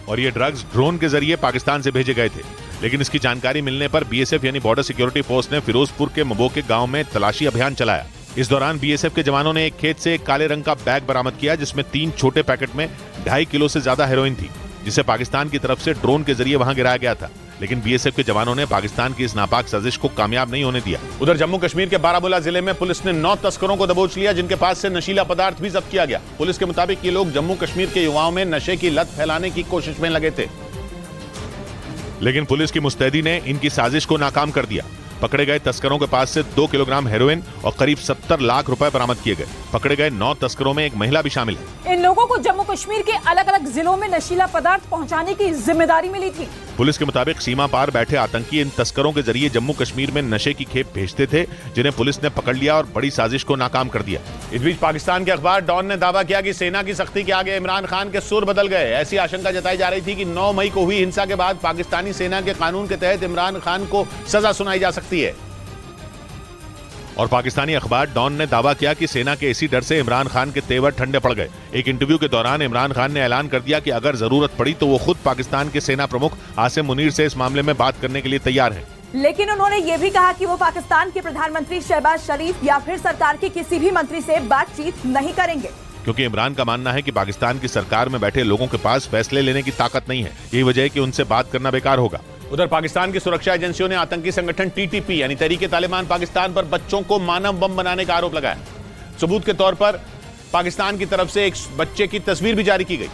और ये ड्रग्स ड्रोन के जरिए पाकिस्तान से भेजे गए थे, लेकिन इसकी जानकारी मिलने पर बीएसएफ यानी बॉर्डर सिक्योरिटी फोर्स ने फिरोजपुर के मबोके गांव में तलाशी अभियान चलाया। इस दौरान बीएसएफ के जवानों ने एक खेत से एक काले रंग का बैग बरामद किया, जिसमें 3 छोटे पैकेट में 2.5 किलो से ज्यादा हेरोइन थी, जिसे पाकिस्तान की तरफ से ड्रोन के जरिए वहां गिराया गया था। लेकिन बीएसएफ के जवानों ने पाकिस्तान की इस नापाक साजिश को कामयाब नहीं होने दिया। उधर जम्मू कश्मीर के बारामूला जिले में पुलिस ने 9 तस्करों को दबोच लिया, जिनके पास से नशीला पदार्थ भी जब्त किया गया। पुलिस के मुताबिक ये लोग जम्मू कश्मीर के युवाओं में नशे की लत फैलाने की कोशिश में लगे थे, लेकिन पुलिस की मुस्तैदी ने इनकी साजिश को नाकाम कर दिया। पकड़े गए तस्करों के पास से 2 किलोग्राम हेरोइन और करीब 70 लाख रुपए बरामद किए गए। पकड़े गए 9 तस्करों में एक महिला भी शामिल है। इन लोगों को जम्मू कश्मीर के अलग अलग जिलों में नशीला पदार्थ पहुंचाने की जिम्मेदारी मिली थी। पुलिस के मुताबिक सीमा पार बैठे आतंकी इन तस्करों के जरिए जम्मू कश्मीर में नशे की खेप भेजते थे, जिन्हें पुलिस ने पकड़ लिया और बड़ी साजिश को नाकाम कर दिया। इस बीच पाकिस्तान के अखबार डॉन ने दावा किया कि सेना की सख्ती के आगे इमरान खान के सुर बदल गए। ऐसी आशंका जताई जा रही थी कि 9 मई को हुई हिंसा के बाद पाकिस्तानी सेना के कानून के तहत इमरान खान को सजा सुनाई जा सकती है। और पाकिस्तानी अखबार डॉन ने दावा किया कि सेना के इसी डर से इमरान खान के तेवर ठंडे पड़ गए। एक इंटरव्यू के दौरान इमरान खान ने ऐलान कर दिया कि अगर जरूरत पड़ी तो वो खुद पाकिस्तान के सेना प्रमुख आसिम मुनीर से इस मामले में बात करने के लिए तैयार हैं। लेकिन उन्होंने ये भी कहा कि वो पाकिस्तान के प्रधानमंत्री शहबाज शरीफ या फिर सरकार के किसी भी मंत्री से बातचीत नहीं करेंगे, क्योंकि इमरान का मानना है कि पाकिस्तान की सरकार में बैठे लोगों के पास फैसले लेने की ताकत नहीं है। यही वजह है कि उनसे बात करना बेकार होगा। उधर पाकिस्तान की सुरक्षा एजेंसियों ने आतंकी संगठन टीटीपी यानी तहरीके तालिबान पाकिस्तान पर बच्चों को मानव बम बनाने का आरोप लगाया। सबूत के तौर पर पाकिस्तान की तरफ से एक बच्चे की तस्वीर भी जारी की गई,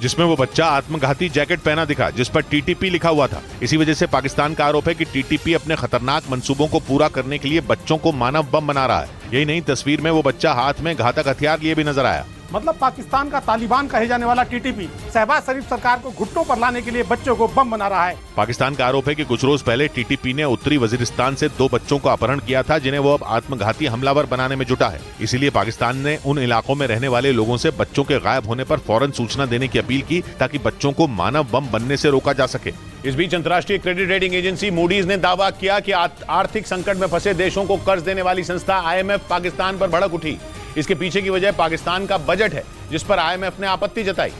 जिसमें वो बच्चा आत्मघाती जैकेट पहना दिखा, जिस पर टीटीपी लिखा हुआ था। इसी वजह से पाकिस्तान का आरोप है कि टीटीपी अपने खतरनाक मंसूबों को पूरा करने के लिए बच्चों को मानव बम बना रहा है। यही नहीं, तस्वीर में वो बच्चा हाथ में घातक हथियार लिए भी नजर आया। मतलब पाकिस्तान का तालिबान कहे जाने वाला टीटीपी शहबाज शरीफ सरकार को घुटनों पर लाने के लिए बच्चों को बम बना रहा है। पाकिस्तान का आरोप है कि कुछ रोज पहले टीटीपी ने उत्तरी वजीरिस्तान से 2 बच्चों का अपहरण किया था, जिन्हें वो अब आत्मघाती हमलावर बनाने में जुटा है। इसीलिए पाकिस्तान ने उन इलाकों में रहने वाले लोगों से बच्चों के गायब होने पर फौरन सूचना देने की अपील की, ताकि बच्चों को मानव बम बनने से रोका जा सके। इस बीच अंतर्राष्ट्रीय क्रेडिट रेटिंग एजेंसी मूडीज ने दावा किया कि आर्थिक संकट में फंसे देशों को कर्ज देने वाली संस्था IMF पाकिस्तान पर भड़क उठी। इसके पीछे की वजह पाकिस्तान का बजट है, जिस पर IMF ने आपत्ति जताई।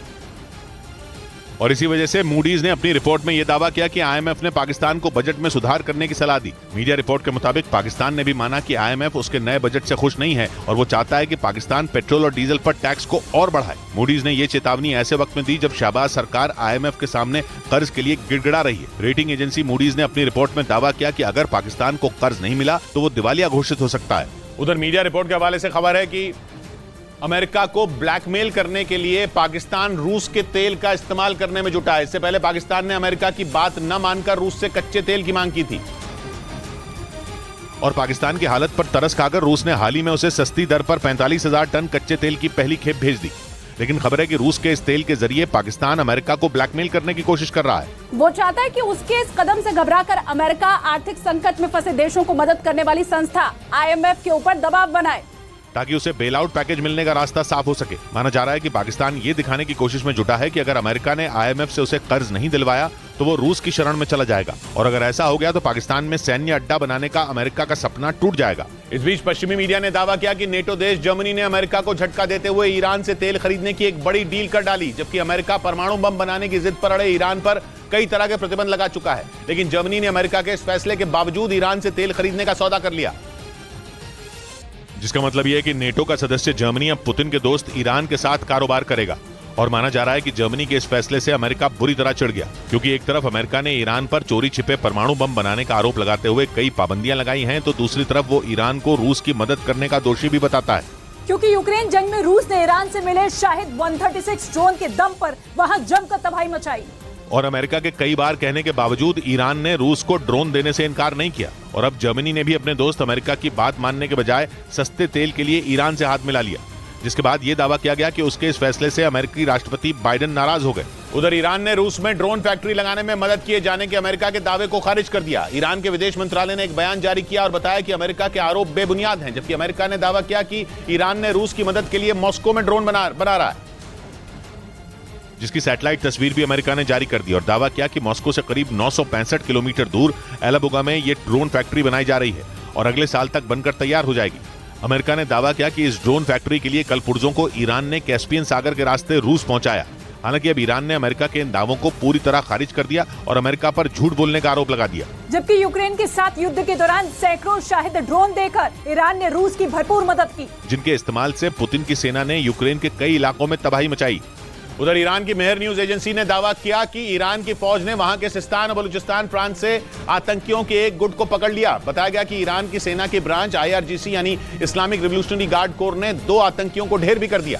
और इसी वजह से मूडीज ने अपनी रिपोर्ट में यह दावा किया कि IMF ने पाकिस्तान को बजट में सुधार करने की सलाह दी। मीडिया रिपोर्ट के मुताबिक पाकिस्तान ने भी माना कि IMF उसके नए बजट से खुश नहीं है और वो चाहता है कि पाकिस्तान पेट्रोल और डीजल पर टैक्स को और बढ़ाए। मूडीज ने यह चेतावनी ऐसे वक्त में दी जब शहबाज सरकार IMF के सामने कर्ज के लिए गिड़गिड़ा रही है। रेटिंग एजेंसी मूडीज ने अपनी रिपोर्ट में दावा किया कि अगर पाकिस्तान को कर्ज नहीं मिला तो वो दिवालिया घोषित हो सकता है। उधर मीडिया रिपोर्ट के हवाले से खबर है कि अमेरिका को ब्लैकमेल करने के लिए पाकिस्तान रूस के तेल का इस्तेमाल करने में जुटा है। इससे पहले पाकिस्तान ने अमेरिका की बात न मानकर रूस से कच्चे तेल की मांग की थी और पाकिस्तान की हालत पर तरस खाकर रूस ने हाल ही में उसे सस्ती दर पर 45,000 टन कच्चे तेल की पहली खेप भेज दी। लेकिन खबर है कि रूस के इस तेल के जरिए पाकिस्तान अमेरिका को ब्लैकमेल करने की कोशिश कर रहा है। वो चाहता है कि उसके इस कदम से घबराकर अमेरिका आर्थिक संकट में फंसे देशों को मदद करने वाली संस्था IMF के ऊपर दबाव बनाए, ताकि उसे बेल आउट पैकेज मिलने का रास्ता साफ हो सके। माना जा रहा है कि पाकिस्तान ये दिखाने की कोशिश में जुटा है कि अगर अमेरिका ने IMF से उसे कर्ज नहीं दिलवाया तो वो रूस की शरण में चला जाएगा, और अगर ऐसा हो गया तो पाकिस्तान में सैन्य अड्डा बनाने का अमेरिका का सपना टूट जाएगा। इस बीच पश्चिमी मीडिया ने दावा किया कि नेटो देश जर्मनी ने अमेरिका को झटका देते हुए ईरान से तेल खरीदने की एक बड़ी डील कर डाली, जबकि अमेरिका परमाणु बम बनाने की जिद पर अड़े ईरान पर कई तरह के प्रतिबंध लगा चुका है। लेकिन जर्मनी ने अमेरिका के इस फैसले के बावजूद ईरान से तेल खरीदने का सौदा कर लिया, जिसका मतलब यह है कि नेटो का सदस्य जर्मनी अब पुतिन के दोस्त ईरान के साथ कारोबार करेगा। और माना जा रहा है कि जर्मनी के इस फैसले से अमेरिका बुरी तरह चिढ़ गया, क्योंकि एक तरफ अमेरिका ने ईरान पर चोरी छिपे परमाणु बम बनाने का आरोप लगाते हुए कई पाबंदियां लगाई हैं, तो दूसरी तरफ वो ईरान को रूस की मदद करने का दोषी भी बताता है। क्योंकि यूक्रेन जंग में रूस ने ईरान से मिले शाहिद 136 ड्रोन के दम पर वहां जमकर तबाही मचाई। और अमेरिका के कई बार कहने के बावजूद ईरान ने रूस को ड्रोन देने से इनकार नहीं किया और अब जर्मनी ने भी अपने दोस्त अमेरिका की बात मानने के बजाय सस्ते तेल के लिए ईरान से हाथ मिला लिया, जिसके बाद यह दावा किया गया कि उसके इस फैसले से अमेरिकी राष्ट्रपति बाइडेन नाराज हो गए। उधर ईरान ने रूस में ड्रोन फैक्ट्री लगाने में मदद किए जाने के अमेरिका के दावे को खारिज कर दिया। ईरान के विदेश मंत्रालय ने एक बयान जारी किया और बताया कि अमेरिका के आरोप बेबुनियाद हैं, जबकि अमेरिका ने दावा किया कि ईरान ने रूस की मदद के लिए मॉस्को में ड्रोन बना रहा है, जिसकी सैटेलाइट तस्वीर भी अमेरिका ने जारी कर दी और दावा किया कि मॉस्को से करीब 965 किलोमीटर दूर एलाबुगा में ये ड्रोन फैक्ट्री बनाई जा रही है और अगले साल तक बनकर तैयार हो जाएगी। अमेरिका ने दावा किया कि इस ड्रोन फैक्ट्री के लिए कल पुर्जों को ईरान ने कैस्पियन सागर के रास्ते रूस पहुंचाया। हालांकि अब ईरान ने अमेरिका के इन दावों को पूरी तरह खारिज कर दिया और अमेरिका पर झूठ बोलने का आरोप लगा दिया। जबकि यूक्रेन के साथ युद्ध के दौरान सैकड़ों शाहिद ड्रोन देकर ईरान ने रूस की भरपूर मदद की, जिनके इस्तेमाल से पुतिन की सेना ने यूक्रेन के कई इलाकों में तबाही मचाई। उधर ईरान की मेहर न्यूज एजेंसी ने दावा किया कि ईरान की फौज ने वहां के सिस्तान और बलूचिस्तान प्रांत से आतंकियों के एक गुट को पकड़ लिया। बताया गया कि ईरान की सेना की ब्रांच IRGC यानी इस्लामिक रिवोल्यूशनरी गार्ड कोर ने 2 आतंकियों को ढेर भी कर दिया,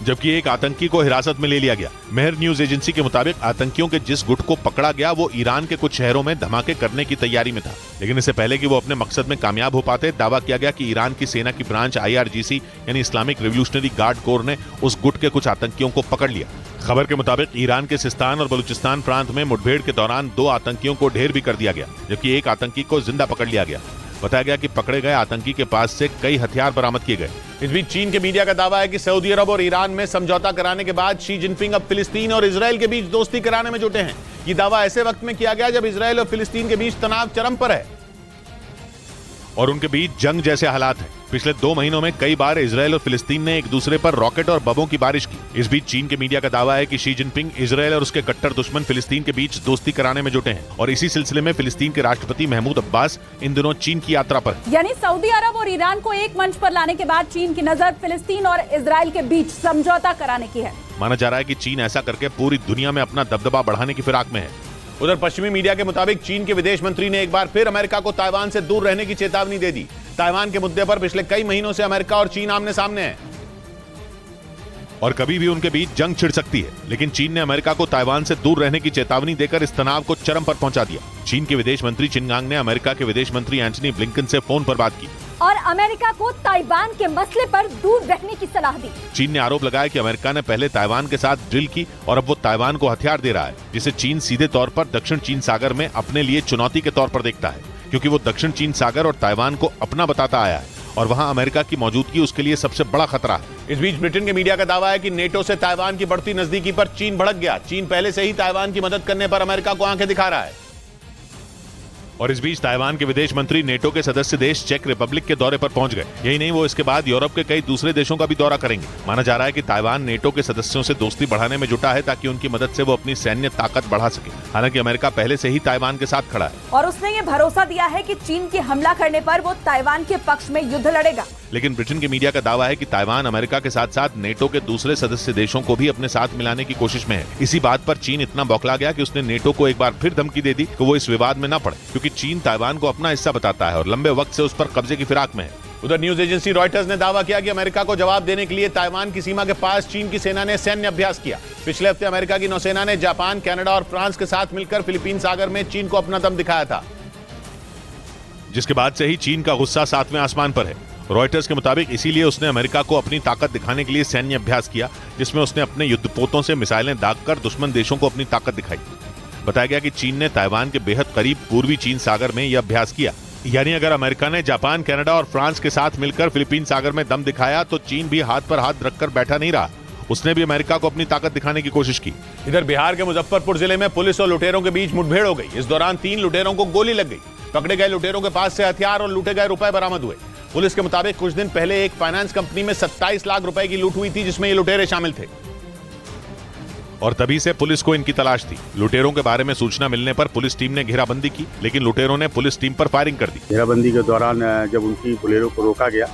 जबकि एक आतंकी को हिरासत में ले लिया गया। मेहर न्यूज एजेंसी के मुताबिक आतंकियों के जिस गुट को पकड़ा गया वो ईरान के कुछ शहरों में धमाके करने की तैयारी में था, लेकिन इससे पहले कि वो अपने मकसद में कामयाब हो पाते, दावा किया गया कि ईरान की सेना की ब्रांच IRGC यानी इस्लामिक रिवोल्यूशनरी गार्ड कोर ने उस गुट के कुछ आतंकियों को पकड़ लिया। खबर के मुताबिक ईरान के सिस्तान और बलूचिस्तान प्रांत में मुठभेड़ के दौरान 2 आतंकियों को ढेर भी कर दिया गया, जबकि एक आतंकी को जिंदा पकड़ लिया गया। बताया गया कि पकड़े गए आतंकी के पास से कई हथियार बरामद किए गए। इस बीच चीन के मीडिया का दावा है कि सऊदी अरब और ईरान में समझौता कराने के बाद शी जिनपिंग अब फिलिस्तीन और इजरायल के बीच दोस्ती कराने में जुटे हैं। ये दावा ऐसे वक्त में किया गया जब इजरायल और फिलिस्तीन के बीच तनाव चरम पर है और उनके बीच जंग जैसे हालात हैं। पिछले 2 महीनों में कई बार इजरायल और फिलिस्तीन ने एक दूसरे पर रॉकेट और बमों की बारिश की। इस बीच चीन के मीडिया का दावा है कि शी जिनपिंग इजरायल और उसके कट्टर दुश्मन फिलिस्तीन के बीच दोस्ती कराने में जुटे हैं और इसी सिलसिले में फिलिस्तीन के राष्ट्रपति महमूद अब्बास इन दिनों चीन की यात्रा पर हैं। यानी सऊदी अरब और ईरान को एक मंच पर लाने के बाद चीन की नजर फिलिस्तीन और इजरायल के बीच समझौता कराने की है। माना जा रहा है कि चीन ऐसा करके पूरी दुनिया में अपना दबदबा बढ़ाने की फिराक में है। उधर पश्चिमी मीडिया के मुताबिक चीन के विदेश मंत्री ने एक बार फिर अमेरिका को ताइवान से दूर रहने की चेतावनी दे दी। ताइवान के मुद्दे पर पिछले कई महीनों से अमेरिका और चीन आमने सामने हैं और कभी भी उनके बीच जंग छिड़ सकती है, लेकिन चीन ने अमेरिका को ताइवान से दूर रहने की चेतावनी देकर इस तनाव को चरम पर पहुंचा दिया। चीन के विदेश मंत्री चिनगांग ने अमेरिका के विदेश मंत्री एंटनी ब्लिंकन से फोन पर बात की और अमेरिका को ताइवान के मसले पर दूर रहने की सलाह दी। चीन ने आरोप लगाया कि अमेरिका ने पहले ताइवान के साथ ड्रिल की और अब वो ताइवान को हथियार दे रहा है, जिसे चीन सीधे तौर पर दक्षिण चीन सागर में अपने लिए चुनौती के तौर पर देखता है, क्योंकि वो दक्षिण चीन सागर और ताइवान को अपना बताता आया है और वहां अमेरिका की मौजूदगी उसके लिए सबसे बड़ा खतरा है। इस बीच ब्रिटेन के मीडिया का दावा है कि नेटो से ताइवान की बढ़ती नजदीकी पर चीन भड़क गया। चीन पहले से ही ताइवान की मदद करने पर अमेरिका को आंखें दिखा रहा है। और इस बीच ताइवान के विदेश मंत्री नेटो के सदस्य देश चेक रिपब्लिक के दौरे पर पहुंच गए। यही नहीं, वो इसके बाद यूरोप के कई दूसरे देशों का भी दौरा करेंगे। माना जा रहा है कि ताइवान नेटो के सदस्यों से दोस्ती बढ़ाने में जुटा है ताकि उनकी मदद से वो अपनी सैन्य ताकत बढ़ा सके। हालांकि अमेरिका पहले से ही ताइवान के साथ खड़ा है और उसने ये भरोसा दिया है कि चीन के हमला करने पर वो ताइवान के पक्ष में युद्ध लड़ेगा। लेकिन ब्रिटेन के मीडिया का दावा है कि ताइवान अमेरिका के साथ साथ नेटो के दूसरे सदस्य देशों को भी अपने साथ मिलाने की कोशिश में है। इसी बात पर चीन इतना बौखला गया कि उसने नेटो को एक बार फिर धमकी दे दी कि वो इस विवाद में न पड़े, क्योंकि चीन ताइवान को अपना हिस्सा बताता है और लंबे वक्त से उस पर कब्जे की फिराक में है। उधर न्यूज एजेंसी रॉयटर्स ने दावा किया कि अमेरिका को जवाब देने के लिए ताइवान की सीमा के पास चीन की सेना ने सैन्य अभ्यास किया। पिछले हफ्ते अमेरिका की नौसेना ने जापान, कनाडा और फ्रांस के साथ मिलकर फिलीपीन सागर में चीन को अपना दम दिखाया था, जिसके बाद से ही चीन का गुस्सा 7वें आसमान पर है। रॉयटर्स के मुताबिक इसीलिए उसने अमेरिका को अपनी ताकत दिखाने के लिए सैन्य अभ्यास किया, जिसमें उसने अपने युद्धपोतों से मिसाइलें दागकर दुश्मन देशों को अपनी ताकत दिखाई। बताया गया कि चीन ने ताइवान के बेहद करीब पूर्वी चीन सागर में यह अभ्यास किया। यानी अगर अमेरिका ने जापान, कनाडा और फ्रांस के साथ मिलकर फिलीपीन सागर में दम दिखाया तो चीन भी हाथ पर हाथ रखकर बैठा नहीं रहा, उसने भी अमेरिका को अपनी ताकत दिखाने की कोशिश की। इधर बिहार के मुजफ्फरपुर जिले में पुलिस और लुटेरों के बीच मुठभेड़ हो गई। इस दौरान 3 लुटेरों को गोली लग गई। पकड़े गए लुटेरों के पास से हथियार और लूटे गए रुपए बरामद हुए। पुलिस के मुताबिक कुछ दिन पहले एक फाइनेंस कंपनी में 27 लाख रुपए की लूट हुई थी, जिसमें ये लुटेरे शामिल थे और तभी से पुलिस को इनकी तलाश थी। लुटेरों के बारे में सूचना मिलने पर पुलिस टीम ने घेराबंदी की, लेकिन लुटेरों ने पुलिस टीम पर फायरिंग कर दी। घेराबंदी के दौरान जब उनकी बोलेरो को रोका गया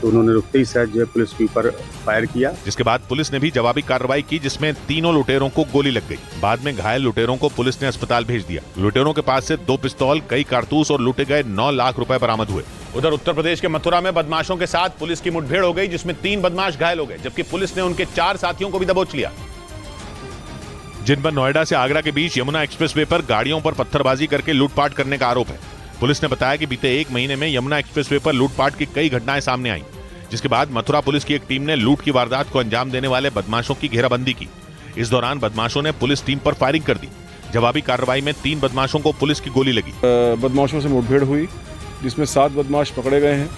तो उन्होंने रुकते ही शायद जो पुलिस के ऊपर फायर किया, जिसके बाद पुलिस ने भी जवाबी कार्रवाई की, जिसमें तीनों लुटेरों को गोली लग गई। बाद में घायल लुटेरों को पुलिस ने अस्पताल भेज दिया। लुटेरों के पास से 2 पिस्तौल, कई कारतूस और लूटे गए 9 लाख रुपए बरामद हुए। उधर उत्तर प्रदेश के मथुरा में बदमाशों के साथ पुलिस की मुठभेड़ हो गई, जिसमें 3 बदमाश घायल हो गए, जबकि पुलिस ने उनके 4 साथियों को भी दबोच लिया। जिन पर नोएडा से आगरा के बीच यमुना एक्सप्रेसवे पर गाड़ियों पर पत्थरबाजी करके लूटपाट करने का आरोप है। पुलिस ने बताया कि बीते 1 महीने में यमुना एक्सप्रेसवे पर लूटपाट की कई घटनाएं सामने आईं, जिसके बाद मथुरा पुलिस की एक टीम ने लूट की वारदात को अंजाम देने वाले बदमाशों की घेराबंदी की। इस दौरान बदमाशों ने पुलिस टीम पर फायरिंग कर दी। जवाबी कार्रवाई में 3 बदमाशों को पुलिस की गोली लगी। बदमाशों से मुठभेड़ हुई, जिसमें 7 बदमाश पकड़े गए हैं।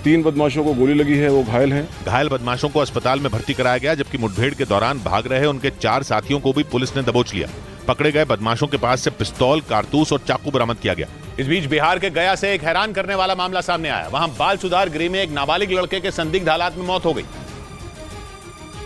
3 बदमाशों को गोली लगी है, वो घायल हैं। घायल बदमाशों को अस्पताल में भर्ती कराया गया, जबकि मुठभेड़ के दौरान भाग रहे उनके 4 साथियों को भी पुलिस ने दबोच लिया। पकड़े गए बदमाशों के पास से पिस्तौल, कारतूस और चाकू बरामद किया गया। इस बीच बिहार के गया से एक हैरान करने वाला मामला सामने आया। वहां बाल सुधार गृह में एक नाबालिग लड़के के संदिग्ध हालात में मौत हो गई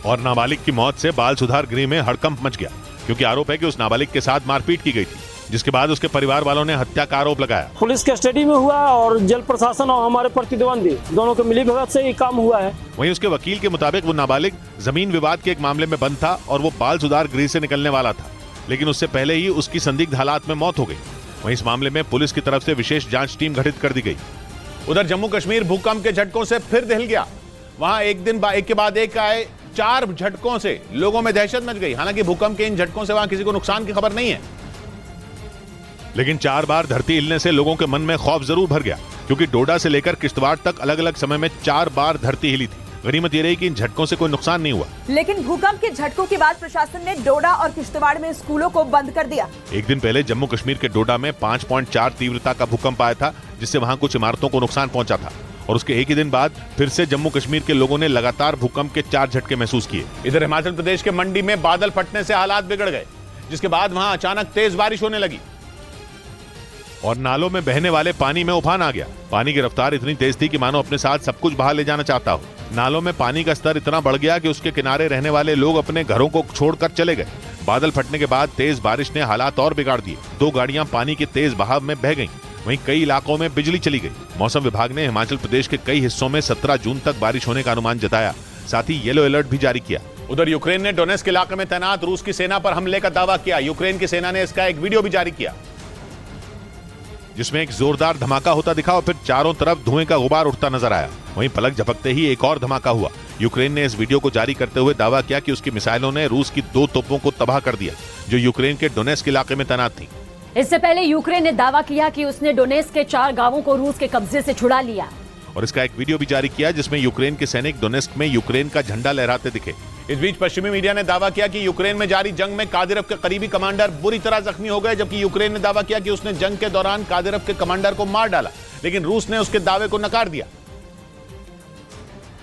और नाबालिग की मौत से बाल सुधार गृह में हड़कंप मच गया, क्योंकि आरोप है कि उस नाबालिग के साथ मारपीट की गई थी, जिसके बाद उसके परिवार वालों ने हत्या का आरोप लगाया। पुलिस कस्टडी में हुआ और जेल प्रशासन और हमारे प्रतिद्वंदी दोनों के मिलीभगत से ये काम हुआ है। वहीं उसके वकील के मुताबिक वो नाबालिग जमीन विवाद के एक मामले में बंद था और वो बाल सुधार गृह से निकलने वाला था, लेकिन उससे पहले ही उसकी संदिग्ध हालात में मौत हो गई। वहीं इस मामले में पुलिस की तरफ से विशेष जांच टीम गठित कर दी गई। उधर जम्मू कश्मीर भूकंप के झटकों से फिर दहिल गया। वहां एक के बाद एक आए 4 झटकों से लोगों में दहशत मच गई। हालांकि भूकंप के इन झटकों से वहां किसी को नुकसान की खबर नहीं है, लेकिन 4 बार धरती हिलने से लोगों के मन में खौफ जरूर भर गया, क्योंकि डोडा से लेकर किश्तवाड़ तक अलग अलग समय में 4 बार धरती हिली थी। गनीमत ये रही कि इन झटकों से कोई नुकसान नहीं हुआ। लेकिन भूकंप के झटकों के बाद प्रशासन ने डोडा और किश्तवाड़ में स्कूलों को बंद कर दिया। एक दिन पहले जम्मू कश्मीर के डोडा में 5.4 तीव्रता का भूकंप आया था, जिससे वहां कुछ इमारतों को नुकसान पहुंचा था। और उसके एक ही दिन बाद फिर से जम्मू कश्मीर के लोगों ने लगातार भूकंप के 4 झटके महसूस किए। इधर हिमाचल प्रदेश के मंडी में बादल फटने से हालात बिगड़ गए, जिसके बाद वहां अचानक तेज बारिश होने लगी और नालों में बहने वाले पानी में उफान आ गया। पानी की रफ्तार इतनी तेज थी कि मानो अपने साथ सब कुछ बहा ले जाना चाहता हो। नालों में पानी का स्तर इतना बढ़ गया कि उसके किनारे रहने वाले लोग अपने घरों को छोड़कर चले गए। बादल फटने के बाद तेज बारिश ने हालात और बिगाड़ दिए। 2 गाड़ियां पानी के तेज बहाव में बह गईं। वहीं कई इलाकों में बिजली चली गई। मौसम विभाग ने हिमाचल प्रदेश के कई हिस्सों में 17 जून तक बारिश होने का अनुमान जताया, साथ ही येलो अलर्ट भी जारी किया। उधर यूक्रेन ने डोनेस्क इलाके में तैनात रूस की सेना पर हमले का दावा किया। यूक्रेन की सेना ने इसका एक वीडियो भी जारी किया, जिसमें एक जोरदार धमाका होता दिखा और फिर चारों तरफ धुएं का गुबार उठता नजर आया। वहीं पलक झपकते ही एक और धमाका हुआ। यूक्रेन ने इस वीडियो को जारी करते हुए दावा किया कि उसकी मिसाइलों ने रूस की 2 तोपों को तबाह कर दिया, जो यूक्रेन के डोनेस्क इलाके में तैनात थी। इससे पहले यूक्रेन ने दावा किया कि उसने डोनेस्क के 4 गांवों को रूस के कब्जे से छुड़ा लिया और इसका एक वीडियो भी जारी किया, जिसमें यूक्रेन के सैनिक डोनेस्क में यूक्रेन का झंडा लहराते दिखे। इस बीच पश्चिमी मीडिया ने दावा किया कि यूक्रेन में जारी जंग में कादिरव के करीबी कमांडर बुरी तरह जख्मी हो गए, जबकि यूक्रेन ने दावा किया कि उसने जंग के दौरान कादिरव के कमांडर को मार डाला, लेकिन रूस ने उसके दावे को नकार दिया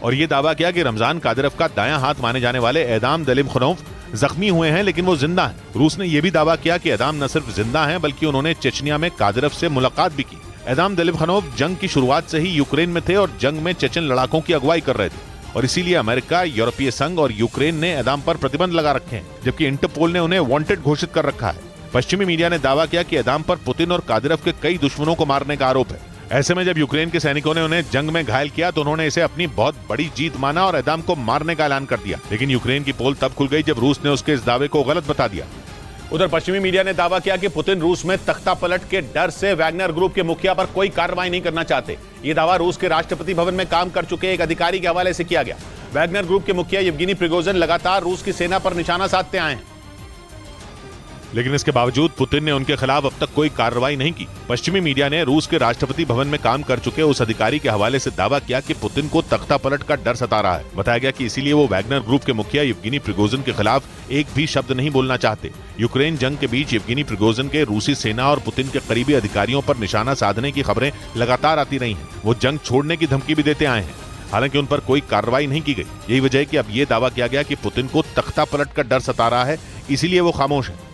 और यह दावा किया कि रमजान कादिरव का दायां हाथ माने जाने वाले एदाम दलिमखनोव जख्मी हुए हैं, लेकिन वो जिंदा हैं। रूस ने यह भी दावा किया कि एदाम न सिर्फ जिंदा हैं, बल्कि उन्होंने चेचनिया में कादिरव से मुलाकात भी की। एदाम दलिमखनोव जंग की शुरुआत से ही यूक्रेन में थे और जंग में चेचन लड़ाकों की अगुवाई कर रहे थे, और इसीलिए अमेरिका, यूरोपीय संघ और यूक्रेन ने एदाम पर प्रतिबंध लगा रखे हैं, जबकि इंटरपोल ने उन्हें वांटेड घोषित कर रखा है। पश्चिमी मीडिया ने दावा किया कि एदाम पर पुतिन और कादिरव के कई दुश्मनों को मारने का आरोप है। ऐसे में जब यूक्रेन के सैनिकों ने उन्हें जंग में घायल किया तो उन्होंने इसे अपनी बहुत बड़ी जीत माना और एदाम को मारने का ऐलान कर दिया, लेकिन यूक्रेन की पोल तब खुल गई जब रूस ने उसके इस दावे को गलत बता दिया। उधर पश्चिमी मीडिया ने दावा किया कि पुतिन रूस में तख्ता पलट के डर से वैगनर ग्रुप के मुखिया पर कोई कार्रवाई नहीं करना चाहते। ये दावा रूस के राष्ट्रपति भवन में काम कर चुके एक अधिकारी के हवाले से किया गया। वैगनर ग्रुप के मुखिया येवगेनी प्रिगोजिन लगातार रूस की सेना पर निशाना साधते आए हैं, लेकिन इसके बावजूद पुतिन ने उनके खिलाफ अब तक कोई कार्रवाई नहीं की। पश्चिमी मीडिया ने रूस के राष्ट्रपति भवन में काम कर चुके उस अधिकारी के हवाले से दावा किया कि पुतिन को तख्ता पलट का डर सता रहा है। बताया गया कि इसीलिए वो वैगनर ग्रुप के मुखिया येवगेनी प्रिगोजिन के खिलाफ एक भी शब्द नहीं बोलना चाहते। यूक्रेन जंग के बीच येवगेनी प्रिगोजिन के रूसी सेना और पुतिन के करीबी अधिकारियों पर निशाना साधने की खबरें लगातार आती रही हैं। वो जंग छोड़ने की धमकी भी देते आए हैं, हालांकि उन पर कोई कार्रवाई नहीं की गई। यही वजह है कि अब ये दावा किया गया कि पुतिन को तख्ता पलट का डर सता रहा है, इसीलिए वो खामोश है।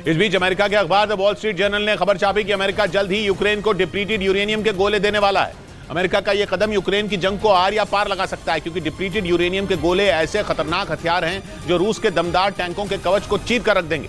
इस बीच अमेरिका के अखबार द वॉल स्ट्रीट जर्नल ने खबर छापी कि अमेरिका जल्द ही यूक्रेन को डिप्लीटेड यूरेनियम के गोले देने वाला है। अमेरिका का यह कदम यूक्रेन की जंग को आर या पार लगा सकता है, क्योंकि डिप्लीटेड यूरेनियम के गोले ऐसे खतरनाक हथियार हैं जो रूस के दमदार टैंकों के कवच को चीर कर रख देंगे।